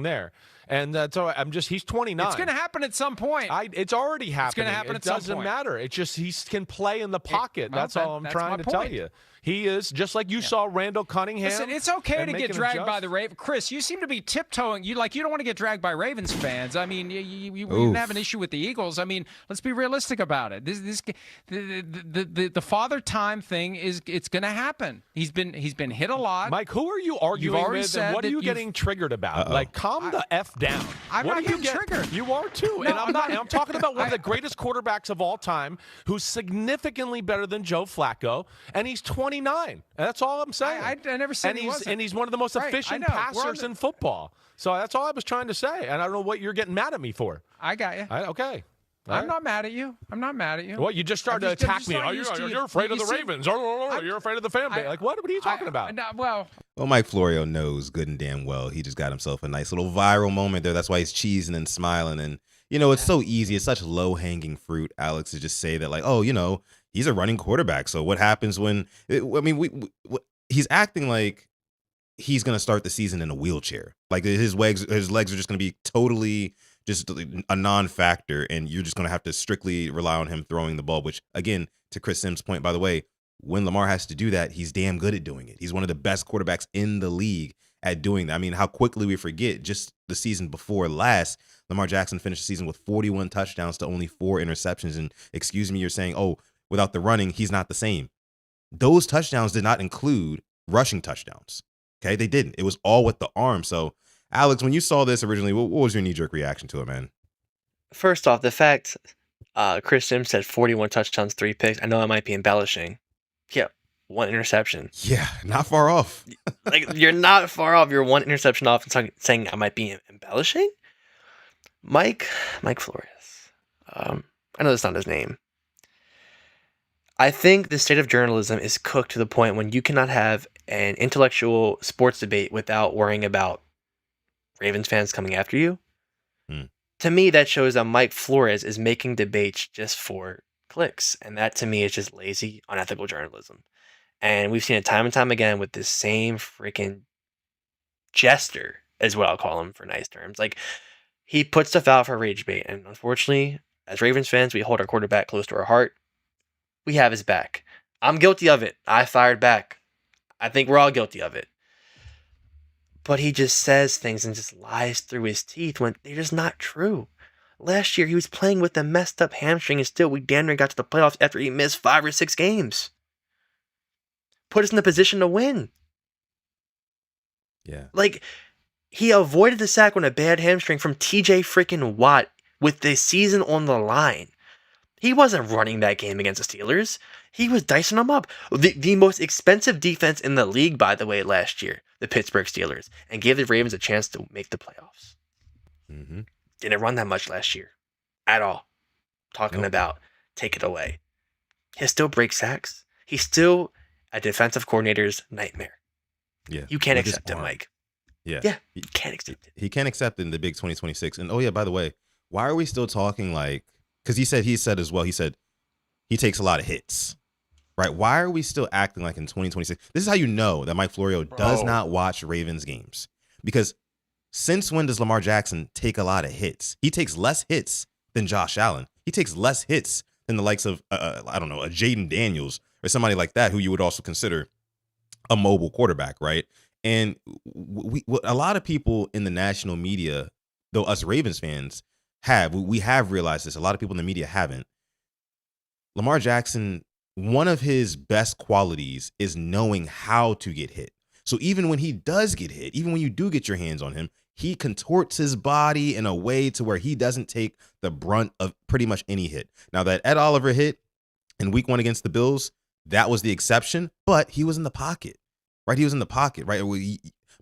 there. And so he's 29. It's going to happen at some point. It's already happening. It's going to happen at some point. It doesn't matter. It's just he can play in the pocket. That's all I'm trying to tell you. He is, just like you saw Randall Cunningham. Listen, it's okay to get dragged by the Ravens. Chris, you seem to be tiptoeing. You don't want to get dragged by Ravens fans. I mean, you didn't have an issue with the Eagles. I mean, let's be realistic about it. The father time thing it's going to happen. He's been hit a lot. Mike, who are you arguing with, and what are you getting triggered about? Like, calm the F down. I'm not getting triggered. You are too. No, and I'm not. And I'm talking about one of the greatest quarterbacks of all time, who's significantly better than Joe Flacco, and he's 29. And that's all I'm saying. I never said he wasn't. And he's one of the most efficient passers in football. So that's all I was trying to say. And I don't know what you're getting mad at me for. I got you. Okay. I'm not mad at you. I'm not mad at you. Well, you just started to attack me. You're afraid of the Ravens. You're afraid of the fan base. What are you talking about? Well, Mike Florio knows good and damn well he just got himself a nice little viral moment there. That's why he's cheesing and smiling. And, it's so easy. It's such low-hanging fruit, Alex, to just say that, like, he's a running quarterback. So what happens when he's acting like he's going to start the season in a wheelchair. Like his legs are just going to be totally just a non-factor, and you're just going to have to strictly rely on him throwing the ball, which, again, to Chris Sims' point, by the way, when Lamar has to do that, he's damn good at doing it. He's one of the best quarterbacks in the league at doing that. I mean, how quickly we forget just the season before last, Lamar Jackson finished the season with 41 touchdowns to only 4 interceptions. And excuse me, you're saying, without the running, he's not the same. Those touchdowns did not include rushing touchdowns. Okay, they didn't. It was all with the arm. So, Alex, when you saw this originally, what was your knee-jerk reaction to it, man? First off, the fact Chris Sims said 41 touchdowns, 3 picks, I know I might be embellishing. Yeah, 1 interception. Yeah, not far off. Like, you're not far off. You're 1 interception off and saying I might be embellishing? Mike Flores. I know that's not his name. I think the state of journalism is cooked to the point when you cannot have an intellectual sports debate without worrying about Ravens fans coming after you. To me, that shows that Mike Flores is making debates just for clicks. And that, to me, is just lazy, unethical journalism. And we've seen it time and time again with this same freaking jester, is what I'll call him for nice terms. Like, he puts stuff out for rage bait. And unfortunately, as Ravens fans, we hold our quarterback close to our heart. We have his back. I'm guilty of it. I fired back. I think we're all guilty of it. But he just says things and just lies through his teeth when they're just not true. Last year, he was playing with a messed up hamstring, and still we damn near got to the playoffs after he missed 5 or 6 games. Put us in the position to win. Yeah. Like, he avoided the sack on a bad hamstring from TJ freaking Watt with the season on the line. He wasn't running that game against the Steelers. He was dicing them up. The most expensive defense in the league, by the way, last year, the Pittsburgh Steelers, and gave the Ravens a chance to make the playoffs. Mm-hmm. Didn't run that much last year at all. Talking about take it away. He still breaks sacks. He's still a defensive coordinator's nightmare. Yeah. You can't accept it, Mike. Yeah. Yeah. You can't accept it. He can't accept it in the big 2026. And oh yeah, by the way, why are we still talking like, because he said as well, he said he takes a lot of hits. Right? Why are we still acting like in 2026? This is how you know that Mike Florio does not watch Ravens games. Because since when does Lamar Jackson take a lot of hits? He takes less hits than Josh Allen. He takes less hits than the likes of, I don't know, a Jaden Daniels or somebody like that who you would also consider a mobile quarterback, right? And a lot of people in the national media, though us Ravens fans we have realized this. A lot of people in the media haven't. Lamar Jackson, one of his best qualities is knowing how to get hit. So even when he does get hit, even when you do get your hands on him, he contorts his body in a way to where he doesn't take the brunt of pretty much any hit. Now, that Ed Oliver hit in week 1 against the Bills, that was the exception, but he was in the pocket, right? He was in the pocket, right?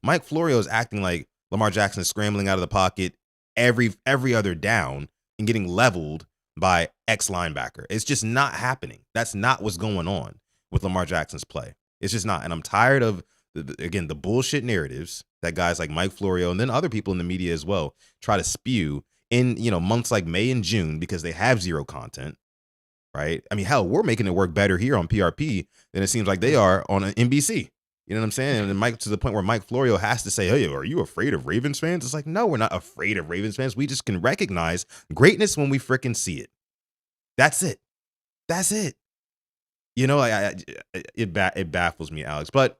Mike Florio is acting like Lamar Jackson is scrambling out of the pocket every other down and getting leveled by X linebacker. It's just not happening. That's not what's going on with Lamar Jackson's play. It's just not. And I'm tired of, the bullshit narratives that guys like Mike Florio and then other people in the media as well try to spew in, months like May and June because they have zero content, right? I mean, hell, we're making it work better here on PRP than it seems like they are on an NBC. You know what I'm saying? And Mike, to the point where Mike Florio has to say, hey, are you afraid of Ravens fans? It's like, no, we're not afraid of Ravens fans. We just can recognize greatness when we freaking see it. That's it. That's it. It baffles me, Alex. But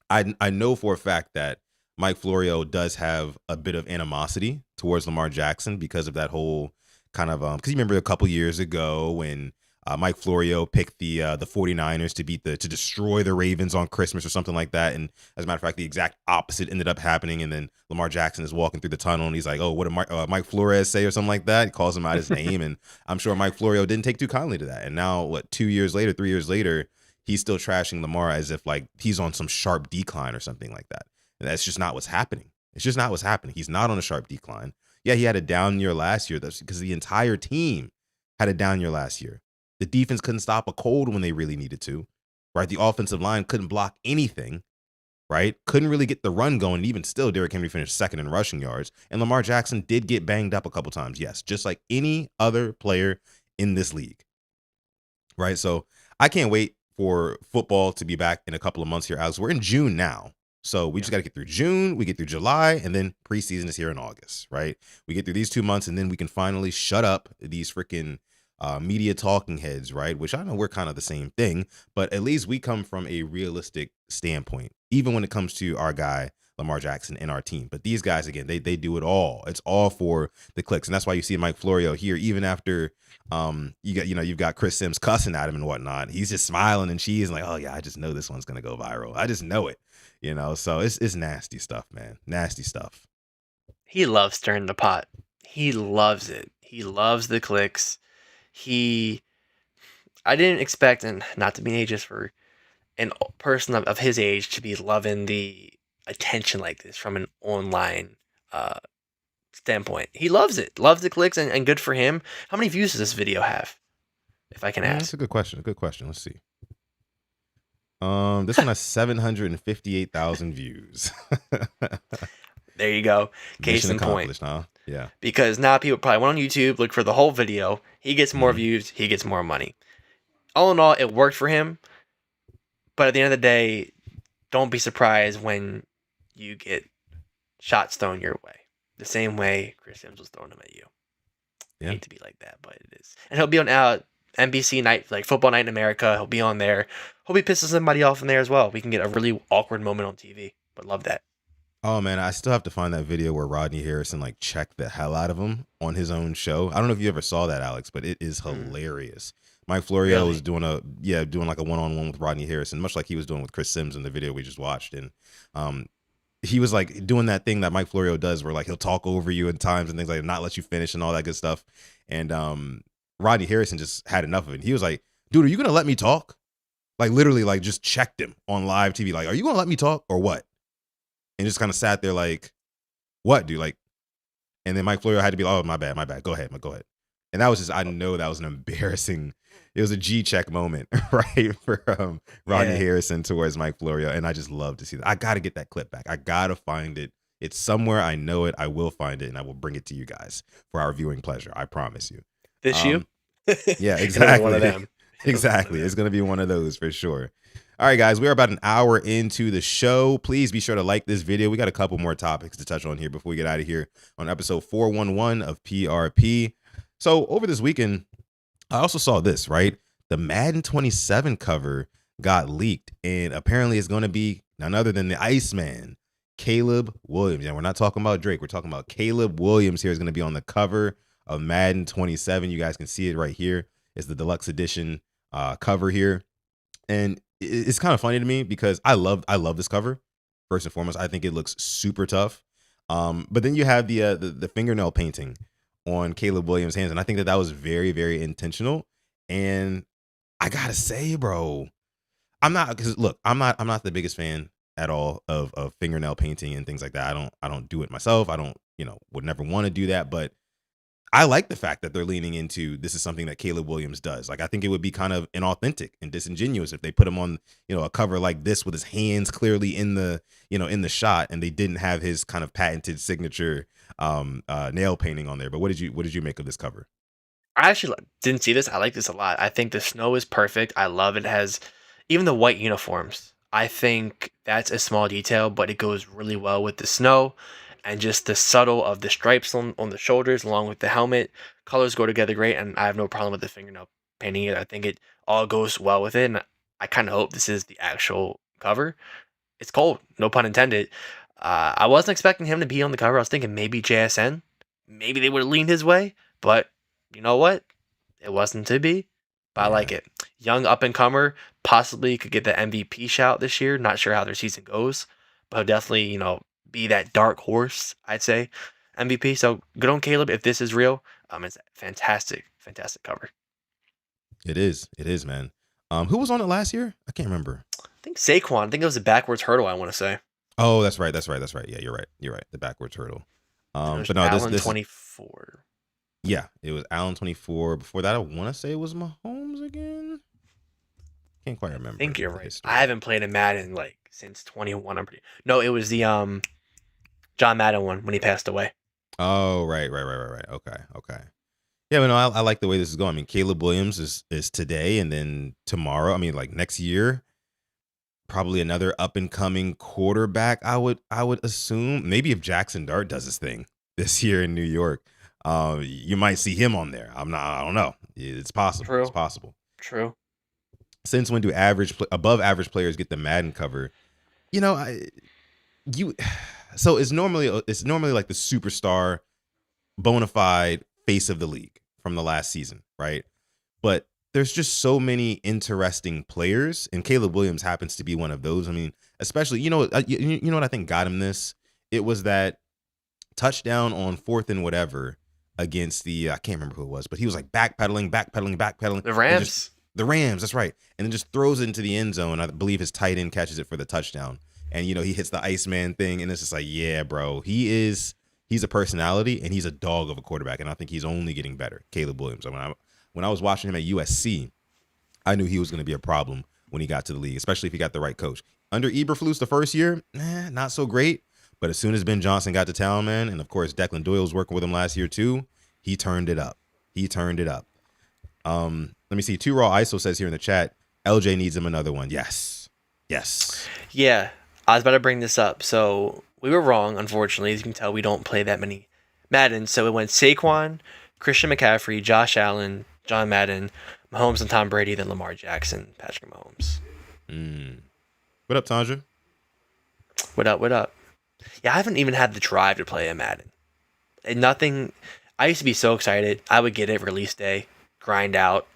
I know for a fact that Mike Florio does have a bit of animosity towards Lamar Jackson because of that whole kind of because you remember a couple years ago when Mike Florio picked the 49ers to destroy the Ravens on Christmas or something like that. And as a matter of fact, the exact opposite ended up happening. And then Lamar Jackson is walking through the tunnel and he's like, oh, what did Mike Flores say or something like that? He calls him out his name. And I'm sure Mike Florio didn't take too kindly to that. And now, 3 years later, he's still trashing Lamar as if like he's on some sharp decline or something like that. And that's just not what's happening. It's just not what's happening. He's not on a sharp decline. Yeah, he had a down year last year. That's because the entire team had a down year last year. The defense couldn't stop a cold when they really needed to, right? The offensive line couldn't block anything, right? Couldn't really get the run going. Even still, Derrick Henry finished second in rushing yards. And Lamar Jackson did get banged up a couple times. Yes, just like any other player in this league, right? So I can't wait for football to be back in a couple of months here, Alex. We're in June now. So we just got to get through June, we get through July, and then preseason is here in August, right? We get through these 2 months, and then we can finally shut up these freaking media talking heads, right? Which I know we're kind of the same thing, but at least we come from a realistic standpoint, even when it comes to our guy, Lamar Jackson, and our team. But these guys, again, they do it all. It's all for the clicks. And that's why you see Mike Florio here, even after you've got Chris Sims cussing at him and whatnot. He's just smiling and cheesing like, oh yeah, I just know this one's going to go viral. I just know it, so it's nasty stuff, man. Nasty stuff. He loves stirring the pot. He loves it. He loves the clicks. I didn't expect, and not to be ageist for a person of his age to be loving the attention like this from an online standpoint. He loves it, loves the clicks, and good for him. How many views does this video have, if I can ask? That's a good question. Let's see. This one has 758,000 views. There you go. Case in point. Huh? Yeah. Because now people probably went on YouTube, look for the whole video. He gets more views. He gets more money. All in all, it worked for him. But at the end of the day, don't be surprised when you get shots thrown your way. The same way Chris Sims was throwing them at you. Yeah. I hate to be like that, but it is. And he'll be on NBC night, like Football Night in America. He'll be on there. He'll be pissing somebody off in there as well. We can get a really awkward moment on TV. But love that. Oh man, I still have to find that video where Rodney Harrison checked the hell out of him on his own show. I don't know if you ever saw that, Alex, but it is hilarious. Mike Florio was doing like a one-on-one with Rodney Harrison, much like he was doing with Chris Sims in the video we just watched. And he was like doing that thing that Mike Florio does where like he'll talk over you at times and things like that, not let you finish and all that good stuff. And Rodney Harrison just had enough of it. He was like, dude, are you going to let me talk? Like literally like just checked him on live TV. Like, are you going to let me talk or what? And just kind of sat there like, what, dude? Like, and then Mike Florio had to be like, oh, my bad. Go ahead. And that was just, I know that was an embarrassing, it was a G-check moment, right? For Rodney Harrison towards Mike Florio. And I just love to see that. I got to get that clip back. I got to find it. It's somewhere. I know it. I will find it and I will bring it to you guys for our viewing pleasure. I promise you. You? Yeah, exactly. One of them. Exactly. It's going to be one of those for sure. All right, guys, we're about an hour into the show. Please be sure to like this video. We got a couple more topics to touch on here before we get out of here on episode 411 of PRP. So over this weekend, I also saw this, right? The Madden 27 cover got leaked, and apparently it's going to be none other than the Iceman, Caleb Williams. And we're not talking about Drake. We're talking about Caleb Williams here is going to be on the cover of Madden 27. You guys can see it right here. It's the deluxe edition cover here. And it's kind of funny to me because I love this cover. First and foremost, I think it looks super tough. But then you have the fingernail painting on Caleb Williams' hands, and I think that was very, very intentional. And I gotta say, bro, I'm not the biggest fan at all of fingernail painting and things like that. I don't do it myself. I don't, would never want to do that. But I like the fact that they're leaning into this is something that Caleb Williams does. Like, I think it would be kind of inauthentic and disingenuous if they put him on, a cover like this with his hands clearly in the, in the shot, and they didn't have his kind of patented signature nail painting on there. But what did you make of this cover? I actually didn't see this. I like this a lot. I think the snow is perfect. I love it. It has even the white uniforms. I think that's a small detail, but it goes really well with the snow. And just the subtle of the stripes on the shoulders along with the helmet. Colors go together great, and I have no problem with the fingernail painting either. I think it all goes well with it, and I kind of hope this is the actual cover. It's cold, no pun intended. I wasn't expecting him to be on the cover. I was thinking maybe JSN. Maybe they would have leaned his way, but you know what? It wasn't to be, but I like it. Young up-and-comer, possibly could get the MVP shout this year. Not sure how their season goes, but he'll definitely, be that dark horse, I'd say, MVP. So good on Caleb if this is real. It's a fantastic cover. It is, man. Who was on it last year? I can't remember. I think Saquon. I think it was a backwards hurdle, I want to say. Oh, that's right. Yeah, you're right. The backwards hurdle. But no, Allen this 24. Yeah, it was Allen 24. Before that, I want to say it was Mahomes again. Can't quite remember. I think you're right. I haven't played a Madden since 21. No, it was the John Madden one when he passed away. Oh, right. Okay. Yeah, but no, I like the way this is going. I mean, Caleb Williams is today, and then tomorrow. I mean, like next year, probably another up and coming quarterback. I would assume maybe if Jackson Dart does his thing this year in New York, you might see him on there. I don't know. It's possible. True. It's possible. True. Since when do above average players get the Madden cover? So it's normally like the superstar, bona fide face of the league from the last season, right? But there's just so many interesting players, and Caleb Williams happens to be one of those. I mean, especially you know what I think got him this? It was that touchdown on 4th and whatever against the I can't remember who it was, but he was like backpedaling. The Rams. The Rams, that's right. And then just throws it into the end zone. I believe his tight end catches it for the touchdown. And, he hits the Iceman thing. And it's just like, yeah, bro, he's a personality and he's a dog of a quarterback. And I think he's only getting better. Caleb Williams. When I was watching him at USC, I knew he was going to be a problem when he got to the league, especially if he got the right coach. Under Eberflus the first year, not so great. But as soon as Ben Johnson got to town, man, and of course Declan Doyle was working with him last year too, he turned it up. Let me see. 2 Raw ISO says here in the chat, LJ needs him another one. Yes. Yeah, I was about to bring this up. So we were wrong, unfortunately. As you can tell, we don't play that many Madden. So it went Saquon, Christian McCaffrey, Josh Allen, John Madden, Mahomes and Tom Brady, then Lamar Jackson, Patrick Mahomes. What up, Tanja? What up? Yeah, I haven't even had the drive to play a Madden. Nothing. I used to be so excited. I would get it release day, grind out.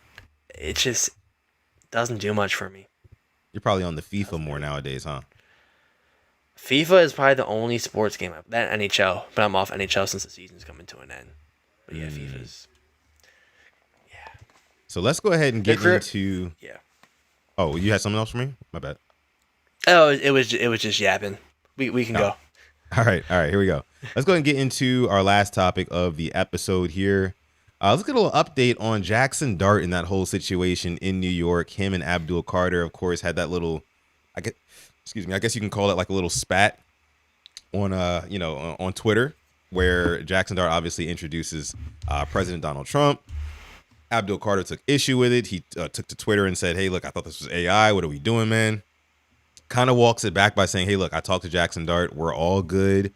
It just doesn't do much for me. You're probably on the FIFA more nowadays, huh? FIFA is probably the only sports game that NHL, but I'm off NHL since the season's coming to an end. But yeah, FIFA's. Yeah. So let's go ahead and get into. Yeah. Oh, you had something else for me? My bad. Oh, it was just yapping. We can go. All right, here we go. Let's go ahead and get into our last topic of the episode here. Let's get a little update on Jackson Dart and that whole situation in New York. Him and Abdul Carter, of course, had that little, I guess you can call it like a little spat on on Twitter, where Jackson Dart obviously introduces President Donald Trump. Abdul Carter took issue with it. He took to Twitter and said, "Hey, look, I thought this was AI. What are we doing, man?" Kind of walks it back by saying, "Hey, look, I talked to Jackson Dart. We're all good."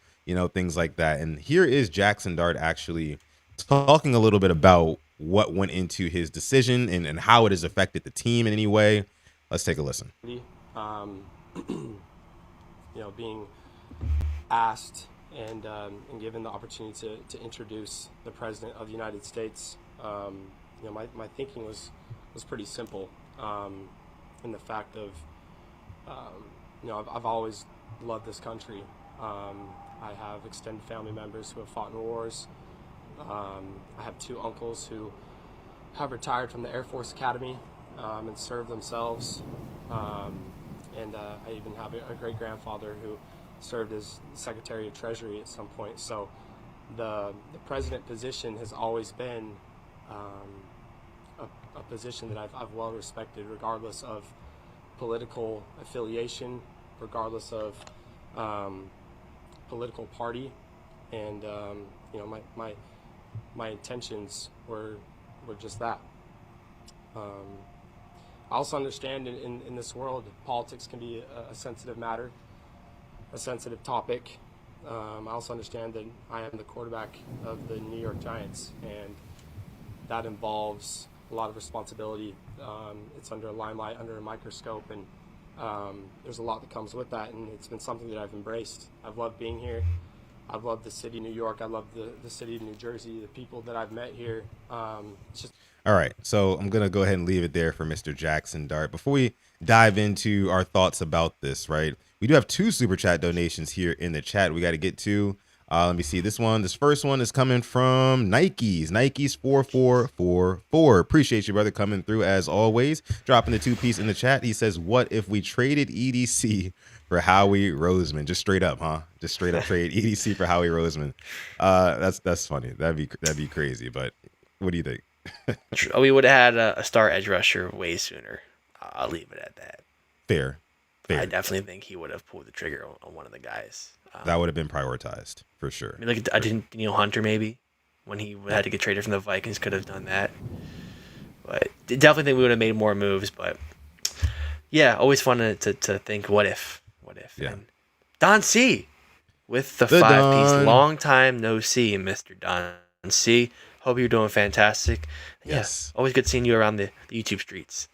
Things like that. And here is Jackson Dart actually talking a little bit about what went into his decision and how it has affected the team in any way. Let's take a listen. Being asked and given the opportunity to introduce the President of the United States, my thinking was pretty simple, in the fact of, I've always loved this country. I have extended family members who have fought in wars. I have 2 uncles who have retired from the Air Force Academy and served themselves. And I even have a great-grandfather who served as Secretary of Treasury at some point. So the president position has always been a position that I've well respected, regardless of political affiliation, regardless of political party, and my intentions were just that. I also understand in this world, politics can be a sensitive matter, a sensitive topic. I also understand that I am the quarterback of the New York Giants, and that involves a lot of responsibility. It's under a limelight, under a microscope, and there's a lot that comes with that, and it's been something that I've embraced. I've loved being here. I've loved the city of New York. I love the city of New Jersey, the people that I've met here. It's just... All right, so I'm going to go ahead and leave it there for Mr. Jackson Dart. Before we dive into our thoughts about this, right, we do have 2 super chat donations here in the chat we got to get to. Let me see this one. This first one is coming from Nike's 4444. Appreciate you, brother, coming through as always. Dropping the 2-piece in the chat. He says, "What if we traded EDC for Howie Roseman?" Just straight up, huh? Just straight up trade EDC for Howie Roseman. That's funny. That'd be crazy. But what do you think? We would have had a star edge rusher way sooner. I'll leave it at that. Fair. I definitely think he would have pulled the trigger on one of the guys. That would have been prioritized for sure. I mean, like I didn't Daniel Hunter maybe when he had to get traded from the Vikings could have done that. But definitely think we would have made more moves. But yeah, always fun to think what if. Yeah. And Don C with the 5-piece. Long time no see, Mr. Don C. Hope you're doing fantastic. Yes. Yeah, always good seeing you around the YouTube streets.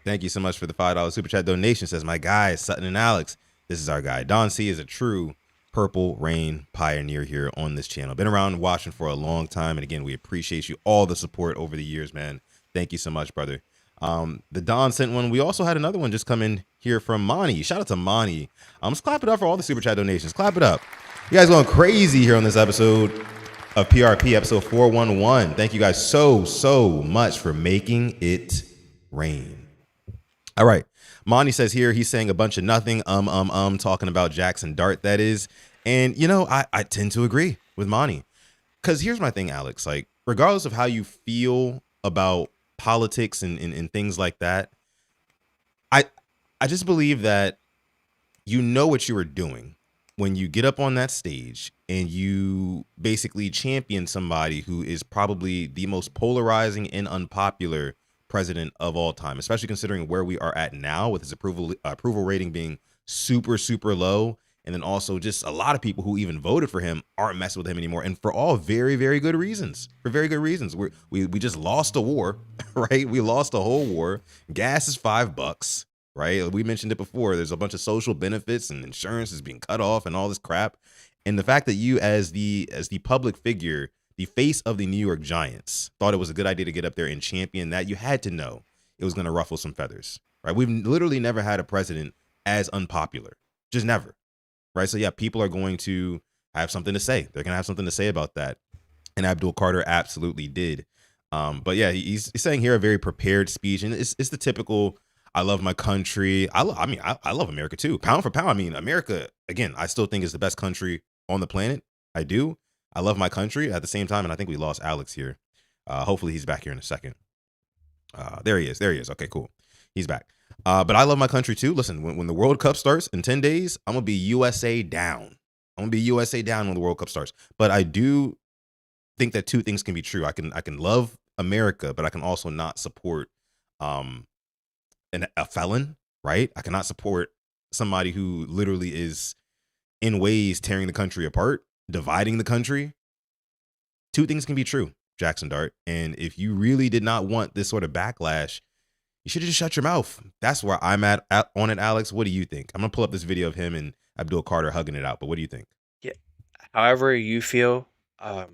Thank you so much for the $5 super chat donation. Says, "My guys, Sutton and Alex, this is our guy. Don C is a true Purple Rain pioneer here on this channel. Been around watching for a long time. And again, we appreciate you all the support over the years, man. Thank you so much, brother." The Don sent one. We also had another one just come in here from Monty. Shout out to Monty. Let's clap it up for all the super chat donations. Clap it up. You guys going crazy here on this episode of PRP, episode 411. Thank you guys so much for making it rain. All right. Monty says here he's saying a bunch of nothing, talking about Jackson Dart, that is. And, I tend to agree with Monty. Because here's my thing, Alex. Like, regardless of how you feel about politics and things like that, I just believe that you know what you are doing when you get up on that stage and you basically champion somebody who is probably the most polarizing and unpopular president of all time, especially considering where we are at now with his approval rating being super low. And then also just a lot of people who even voted for him aren't messing with him anymore. And for all very good reasons, we just lost a war, right? We lost a whole war. Gas is $5, right? We mentioned it before. There's a bunch of social benefits and insurance is being cut off and all this crap. And the fact that you as the public figure, the face of the New York Giants, thought it was a good idea to get up there and champion that, you had to know it was going to ruffle some feathers, right? We've literally never had a president as unpopular, just never, right? So yeah, people are going to have something to say. They're going to have something to say about that. And Abdul Carter absolutely did. But yeah, he's saying here a very prepared speech, and it's the typical, I love my country. I love America too. Pound for pound. I mean, America, again, I still think is the best country on the planet. I do. I love my country at the same time. And I think we lost Alex here. Hopefully he's back here in a second. There he is. Okay, cool. He's back. But I love my country too. Listen, when the World Cup starts in 10 days, I'm going to be USA down. I'm going to be USA down when the World Cup starts. But I do think that two things can be true. I can love America, but I can also not support a felon, right? I cannot support somebody who literally is in ways tearing the country apart, dividing the country. Two things can be true, Jackson Dart. And if you really did not want this sort of backlash, you should have just shut your mouth. That's where I'm at on it, Alex. What do you think? I'm going to pull up this video of him and Abdul Carter hugging it out, but what do you think? Yeah. However you feel, I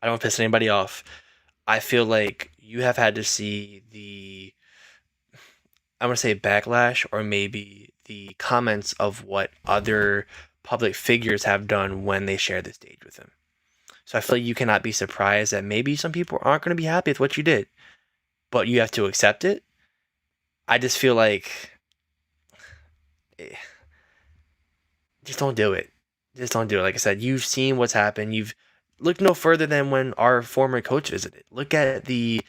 don't piss anybody off. I feel like you have had to see the, I'm going to say backlash, or maybe the comments of what other public figures have done when they share the stage with him. So I feel like you cannot be surprised that maybe some people aren't going to be happy with what you did, but you have to accept it. I just feel like just don't do it. Just don't do it. Like I said, you've seen what's happened. You've looked no further than when our former coach visited. Look at the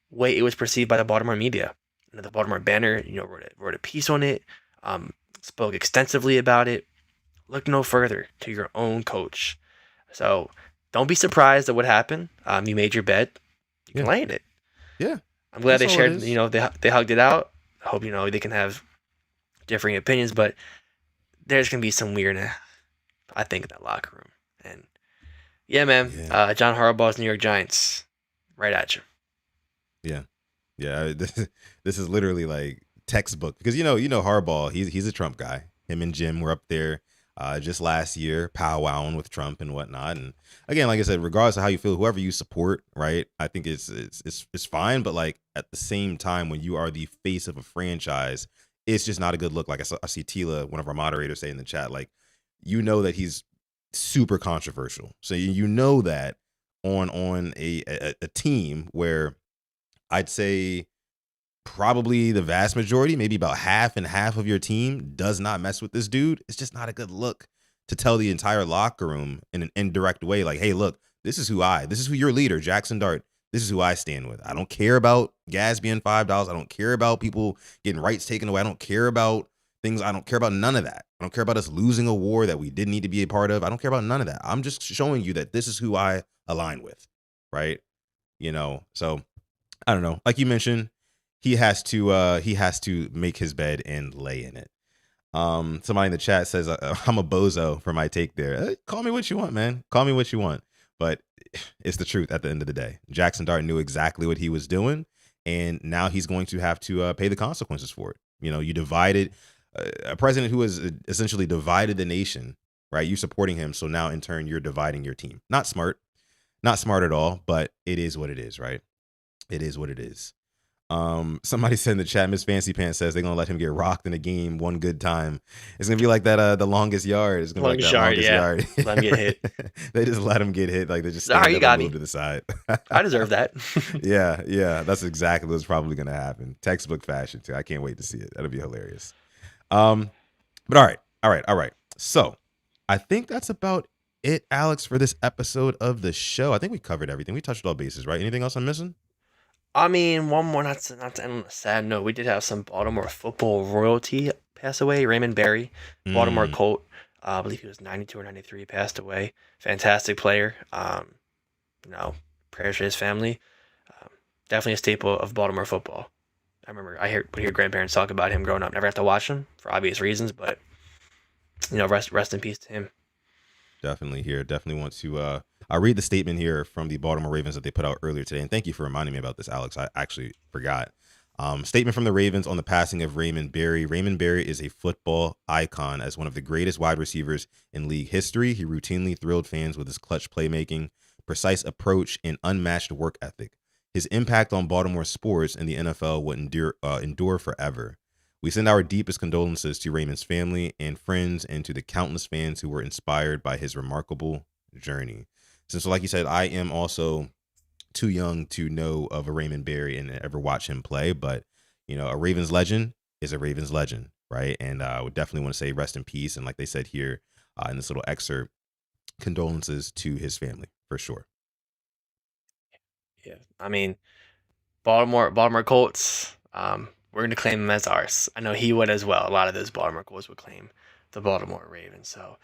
way it was perceived by the Baltimore media. The Baltimore Banner, wrote a piece on it, spoke extensively about it. Look no further to your own coach. So don't be surprised at what happened. You made your bed. You can lay in it. Yeah. I'm glad they shared, they hugged it out. I hope, they can have differing opinions, but there's going to be some weirdness, I think, in that locker room. And yeah, man, John Harbaugh's New York Giants, right at you. Yeah. Yeah. This is literally like textbook, because, Harbaugh, he's a Trump guy. Him and Jim were up there just last year powwowing with Trump and whatnot. And again, like I said, regardless of how you feel, whoever you support, right, I think it's fine. But like at the same time, when you are the face of a franchise, it's just not a good look. Like I see Tila, one of our moderators, say in the chat, like, that he's super controversial. So that on a team where I'd say probably the vast majority, maybe about half and half of your team does not mess with this dude, it's just not a good look to tell the entire locker room in an indirect way, like, hey, look, this is who your leader, Jackson Dart, this is who I stand with. I don't care about gas being $5. I don't care about people getting rights taken away. I don't care about things. I don't care about none of that. I don't care about us losing a war that we didn't need to be a part of. I don't care about none of that. I'm just showing you that this is who I align with, right? So I don't know. Like you mentioned, he has to make his bed and lay in it. Somebody in the chat says, I'm a bozo for my take there. Call me what you want, man. Call me what you want. But it's the truth at the end of the day. Jackson Dart knew exactly what he was doing, and now he's going to have to pay the consequences for it. You divided a president who has essentially divided the nation, right? You supporting him. So now in turn, you're dividing your team. Not smart at all, but it is what it is, right? It is what it is. Somebody said in the chat, Miss Fancy Pants says they're gonna let him get rocked in a game one good time. It's gonna be like that the longest yard. It's gonna be like that longest yard. Let him get hit. They just let him get hit. Like they just stand Sorry, you got me. Move to the side. I deserve that. Yeah. That's exactly what's probably gonna happen. Textbook fashion too. I can't wait to see it. That'll be hilarious. But all right. So I think that's about it, Alex, for this episode of the show. I think we covered everything. We touched all bases, right? Anything else I'm missing? I mean, one more, not to end on a sad note, we did have some Baltimore football royalty pass away. Raymond Berry, Baltimore Colt, I believe he was 92 or 93, passed away. Fantastic player. Prayers for his family. Definitely a staple of Baltimore football. I remember would hear grandparents talk about him growing up. Never have to watch him for obvious reasons, but rest in peace to him. Definitely want to I'll read the statement here from the Baltimore Ravens that they put out earlier today. And thank you for reminding me about this, Alex. I actually forgot. Statement from the Ravens on the passing of Raymond Berry. Raymond Berry is a football icon. As one of the greatest wide receivers in league history, he routinely thrilled fans with his clutch playmaking, precise approach, and unmatched work ethic. His impact on Baltimore sports and the NFL would endure forever. We send our deepest condolences to Raymond's family and friends and to the countless fans who were inspired by his remarkable journey. So like you said, I am also too young to know of a Raymond Berry and ever watch him play, but a Ravens legend is a Ravens legend, right? And I would definitely want to say rest in peace. And like they said here in this little excerpt, condolences to his family for sure. Yeah, I mean, Baltimore Colts. We're gonna claim him as ours. I know he would as well. A lot of those Baltimore Colts would claim the Baltimore Ravens. So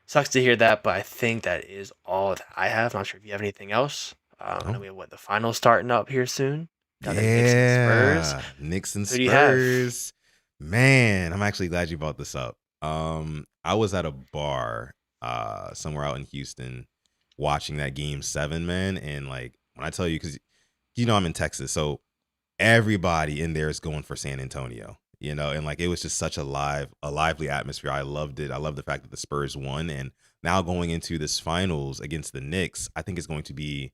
sucks to hear that, but I think that is all that I have. Not sure if you have anything else. I know we have the finals starting up here soon. Got the Knicks and Spurs. Knicks and Who do you have? Spurs. Man, I'm actually glad you brought this up. I was at a bar somewhere out in Houston watching that game 7, man. And like when I tell you, because I'm in Texas, so everybody in there is going for San Antonio, and like it was just such a lively atmosphere. I loved it. I love the fact that the Spurs won, and now going into this finals against the Knicks, I think it's going to be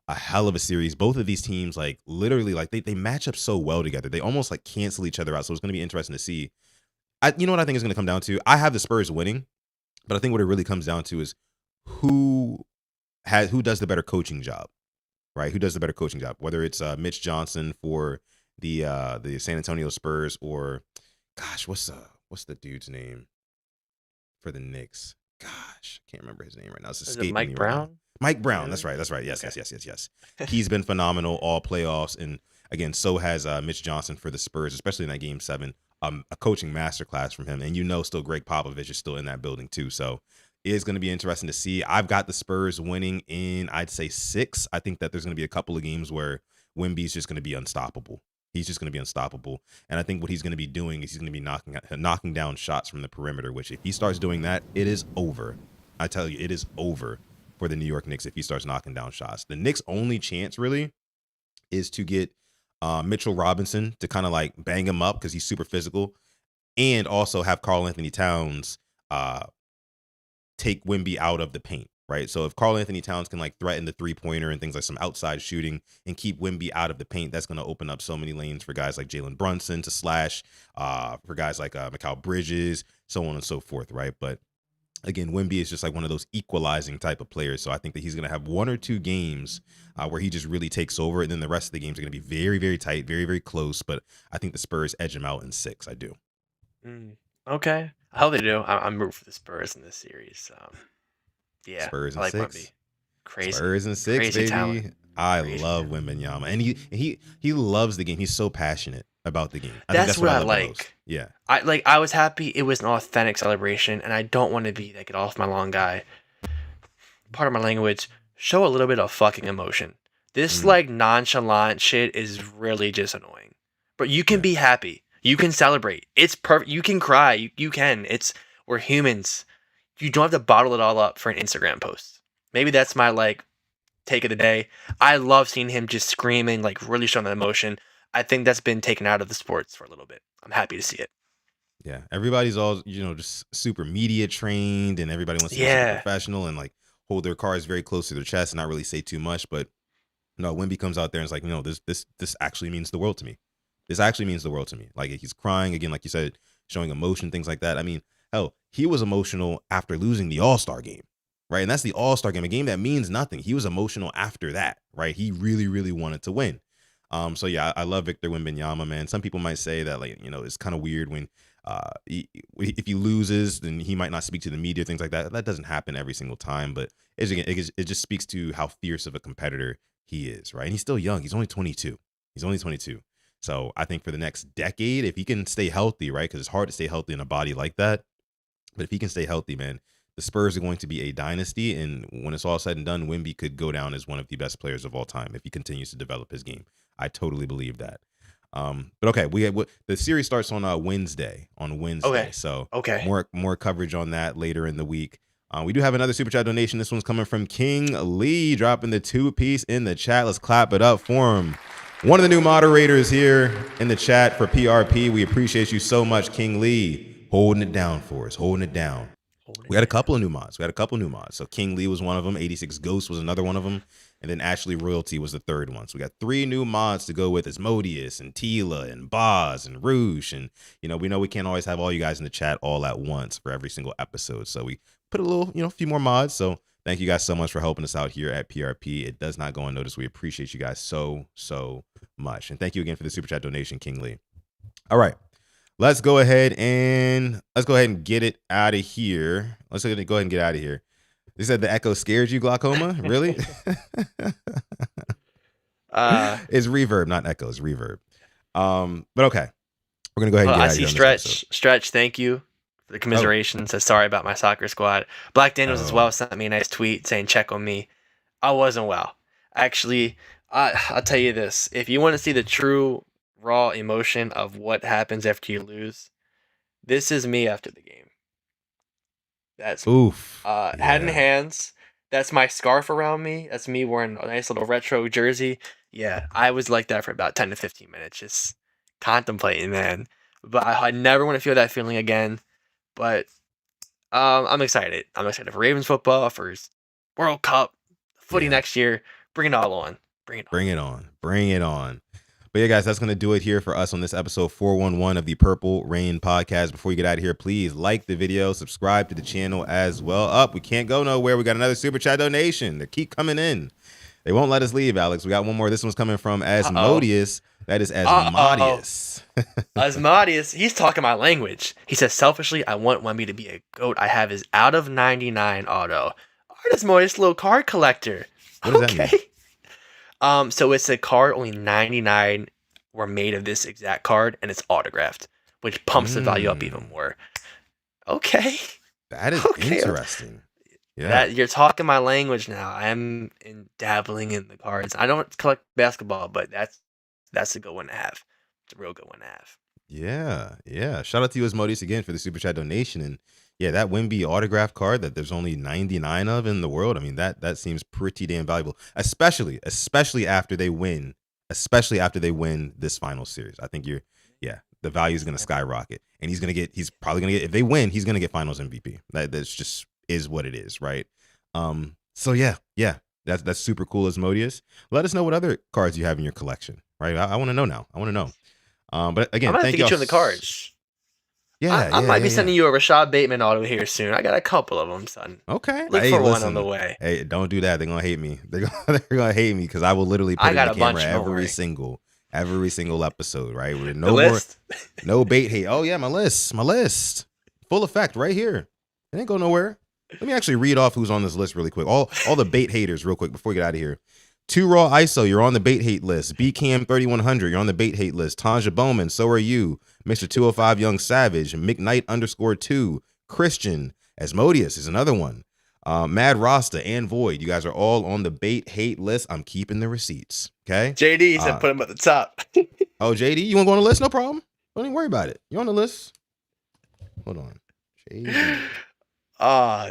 a hell of a series. Both of these teams, like literally, like they match up so well together. They almost like cancel each other out. So it's going to be interesting to see. You know what I think is going to come down to? I have the Spurs winning, but I think what it really comes down to is who does the better coaching job. Right? Who does the better coaching job? Whether it's Mitch Johnson for the San Antonio Spurs, or gosh, what's the dude's name for the Knicks? Gosh, I can't remember his name right now. It's escaping me Mike right Brown? now. Mike Brown. That's right. Yes. He's been phenomenal all playoffs, and again, so has Mitch Johnson for the Spurs, especially in that game 7. A coaching masterclass from him, and still Greg Popovich is still in that building too. So is going to be interesting to see. I've got the Spurs winning in, I'd say 6. I think that there's going to be a couple of games where Wemby's just going to be unstoppable. He's just going to be unstoppable. And I think what he's going to be doing is he's going to be knocking down shots from the perimeter, which if he starts doing that, it is over. I tell you, it is over for the New York Knicks if he starts knocking down shots. The Knicks' only chance really is to get Mitchell Robinson to kind of like bang him up because he's super physical, and also have Karl Anthony Towns take Wemby out of the paint, right? So if Karl Anthony Towns can like threaten the 3-pointer and things like some outside shooting and keep Wemby out of the paint, that's going to open up so many lanes for guys like Jalen Brunson to slash, for guys like Mikal Bridges, so on and so forth, right? But again, Wemby is just like one of those equalizing type of players. So I think that he's going to have 1 or 2 games where he just really takes over, and then the rest of the games are going to be very, very tight, very, very close. But I think the Spurs edge him out in 6. I do. Okay. I hope they do. I'm rooting for the Spurs in this series. Yeah, Spurs I in like 6. Wemby. Crazy. Spurs in 6, Crazy baby. talent. I Crazy love talent. Wembanyama, and he loves the game. He's so passionate about the game. I That's think what I love the most. like. Yeah. I was happy it was an authentic celebration, and I don't want to be like get off my lawn guy. Part of my language, show a little bit of fucking emotion. This like nonchalant shit is really just annoying. But you can be happy. You can celebrate. It's perfect. You can cry. You can. We're humans. You don't have to bottle it all up for an Instagram post. Maybe that's my like take of the day. I love seeing him just screaming, like really showing that emotion. I think that's been taken out of the sports for a little bit. I'm happy to see it. Yeah. Everybody's all, just super media trained, and everybody wants to be super professional and like hold their cards very close to their chest and not really say too much. But no, Wemby comes out there and it's like, this actually means the world to me. This actually means the world to me. Like he's crying again, like you said, showing emotion, things like that. I mean, hell, he was emotional after losing the All-Star game, right? And that's the All-Star game, a game that means nothing. He was emotional after that, right? He really, really wanted to win. So yeah, I love Victor Wembanyama, man. Some people might say that like, it's kind of weird when if he loses, then he might not speak to the media, things like that. That doesn't happen every single time, but it just speaks to how fierce of a competitor he is, right? And he's still young. He's only 22. So I think for the next decade, if he can stay healthy, right? Because it's hard to stay healthy in a body like that. But if he can stay healthy, man, the Spurs are going to be a dynasty. And when it's all said and done, Wemby could go down as one of the best players of all time if he continues to develop his game. I totally believe that. But okay, the series starts on Wednesday. Okay. So okay. more coverage on that later in the week. We do have another super chat donation. This one's coming from King Lee, dropping the 2-piece in the chat. Let's clap it up for him. One of the new moderators here in the chat for PRP. We appreciate you so much, King Lee, holding it down for us, holding it down. We had a couple of new mods. So King Lee was one of them. 86 Ghost was another one of them. And then Ashley Royalty was the third one. So we got 3 new mods to go with Asmodeus and Tila and Boz and Roosh. And, we know we can't always have all you guys in the chat all at once for every single episode. So we put a little, a few more mods. So thank you guys so much for helping us out here at PRP. It does not go unnoticed. We appreciate you guys so much. And thank you again for the super chat donation, King Lee. All right. Let's go ahead and get it out of here. Let's go ahead and get out of here. They said the echo scared you, glaucoma? Really? It's reverb, not echo. It's reverb. But okay. We're going to go ahead and get out of here. I see Stretch, thank you for the commiserations. Says sorry about my soccer squad. Black Daniels as well sent me a nice tweet saying check on me. I wasn't well. Actually, I'll tell you this. If you want to see the true raw emotion of what happens after you lose, this is me after the game. That's head and hands. That's my scarf around me. That's me wearing a nice little retro jersey. Yeah, I was like that for about 10 to 15 minutes, just contemplating, man. But I never want to feel that feeling again. But I'm excited. I'm excited for Ravens football, for World Cup, footy next year. Bring it all on. Bring it on. But yeah, guys, that's going to do it here for us on this episode 411 of the Purple Rain podcast. Before you get out of here, please like the video, subscribe to the channel as well. We can't go nowhere. We got another super chat donation. They keep coming in. They won't let us leave, Alex. We got one more. This one's coming from Asmodeus. That is Asmodeus. Asmodeus, he's talking my language. He says, selfishly, I want Wemby to be a GOAT. I have his out of 99 auto. Asmodeus, little card collector. What does that mean? So it's a card, only 99 were made of this exact card, and it's autographed, which pumps the value up even more. Okay. That is interesting. Yeah. You're talking my language now. I am dabbling in the cards. I don't collect basketball, but that's a good one to have. It's a real good one to have. Yeah. Shout out to you, Asmodeus, again for the super chat donation. And yeah, that Wemby autograph card that there's only 99 of in the world. I mean, that seems pretty damn valuable, especially after they win, this final series. I think the value is going to skyrocket, and he's probably going to get, if they win, he's going to get finals MVP. That's just is what it is. Right. So yeah, that's super cool, Asmodeus. Let us know what other cards you have in your collection. Right. I want to know now. But again, I'm going to have to get you on the cards. I might be sending you a Rashad Bateman auto here soon. I got a couple of them, son. Okay. Look for one on the way. Hey, don't do that. They're going to hate me. They're going to hate me because I will literally put it in the camera every single episode, right? With no bait hate. Oh, yeah, my list. Full effect right here. It ain't go nowhere. Let me actually read off who's on this list really quick. All the bait haters real quick before we get out of here. 2 Raw ISO, you're on the bait hate list. BCam 3100, you're on the bait hate list. Tanja Bowman, so are you. Mr. 205 Young Savage, McKnight _2, Christian, Asmodeus is another one. Mad Rasta and Void, you guys are all on the bait hate list. I'm keeping the receipts. Okay. JD said put him at the top. Oh, JD, you want to go on the list? No problem. Don't even worry about it. You're on the list. Hold on. JD.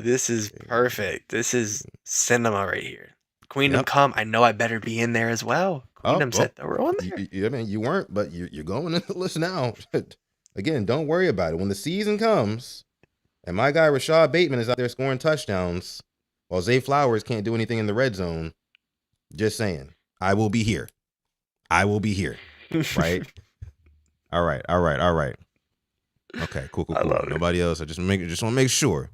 This is perfect. This is cinema right here. Queendom come. I know I better be in there as well. Queendom said that we're on there. I mean, you weren't, but you're going in the list now. Again, don't worry about it. When the season comes, and my guy Rashad Bateman is out there scoring touchdowns, while Zay Flowers can't do anything in the red zone, just saying, I will be here. Right? All right. Okay, cool. Nobody else. I just want to make sure.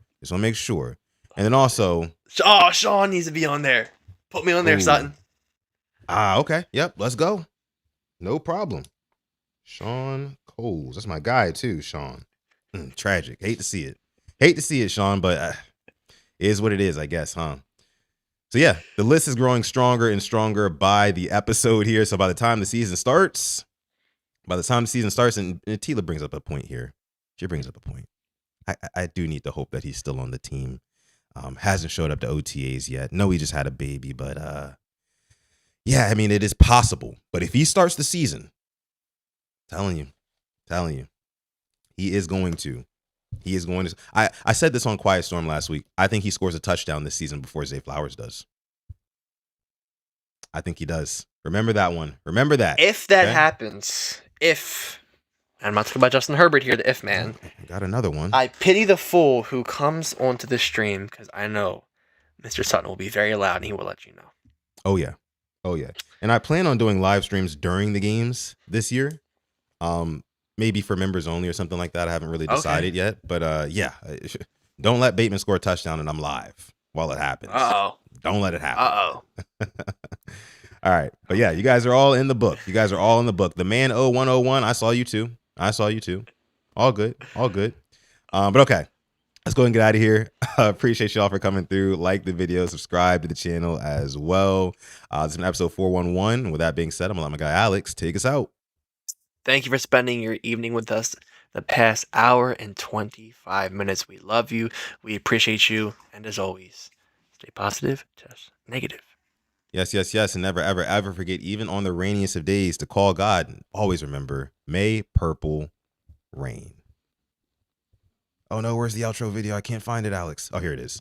And then also, Sean needs to be on there. Put me on there, Sutton. Okay. Yep. Let's go. No problem. Sean Coles. That's my guy too, Sean. Tragic. Hate to see it, Sean, but it is what it is, I guess, huh? So yeah, the list is growing stronger and stronger by the episode here. So by the time the season starts, and Tila brings up a point here. She brings up a point. I do need to hope that he's still on the team. Hasn't showed up to OTAs yet. No, he just had a baby, but yeah, I mean, it is possible. But if he starts the season, telling you, he is going to. I said this on Quiet Storm last week. I think he scores a touchdown this season before Zay Flowers does. I think he does. Remember that one. Remember that. If that happens, if And I'm not talking about Justin Herbert here, the if man. Got another one. I pity the fool who comes onto the stream because I know Mr. Sutton will be very loud and he will let you know. Oh yeah. And I plan on doing live streams during the games this year. Maybe for members only or something like that. I haven't really decided yet. But yeah, don't let Bateman score a touchdown and I'm live while it happens. Don't let it happen. All right. But yeah, you guys are all in the book. The man 0101, I saw you too. All good. But okay. Let's go and get out of here. Appreciate y'all for coming through. Like the video, subscribe to the channel as well. This has been episode 411. With that being said, I'm gonna let my guy Alex take us out. Thank you for spending your evening with us the past hour and 25 minutes. We love you. We appreciate you. And as always, stay positive, test negative. Yes. And never, ever, ever forget, even on the rainiest of days, to call God. And always remember, may purple rain. Oh no, where's the outro video? I can't find it, Alex. Oh, here it is.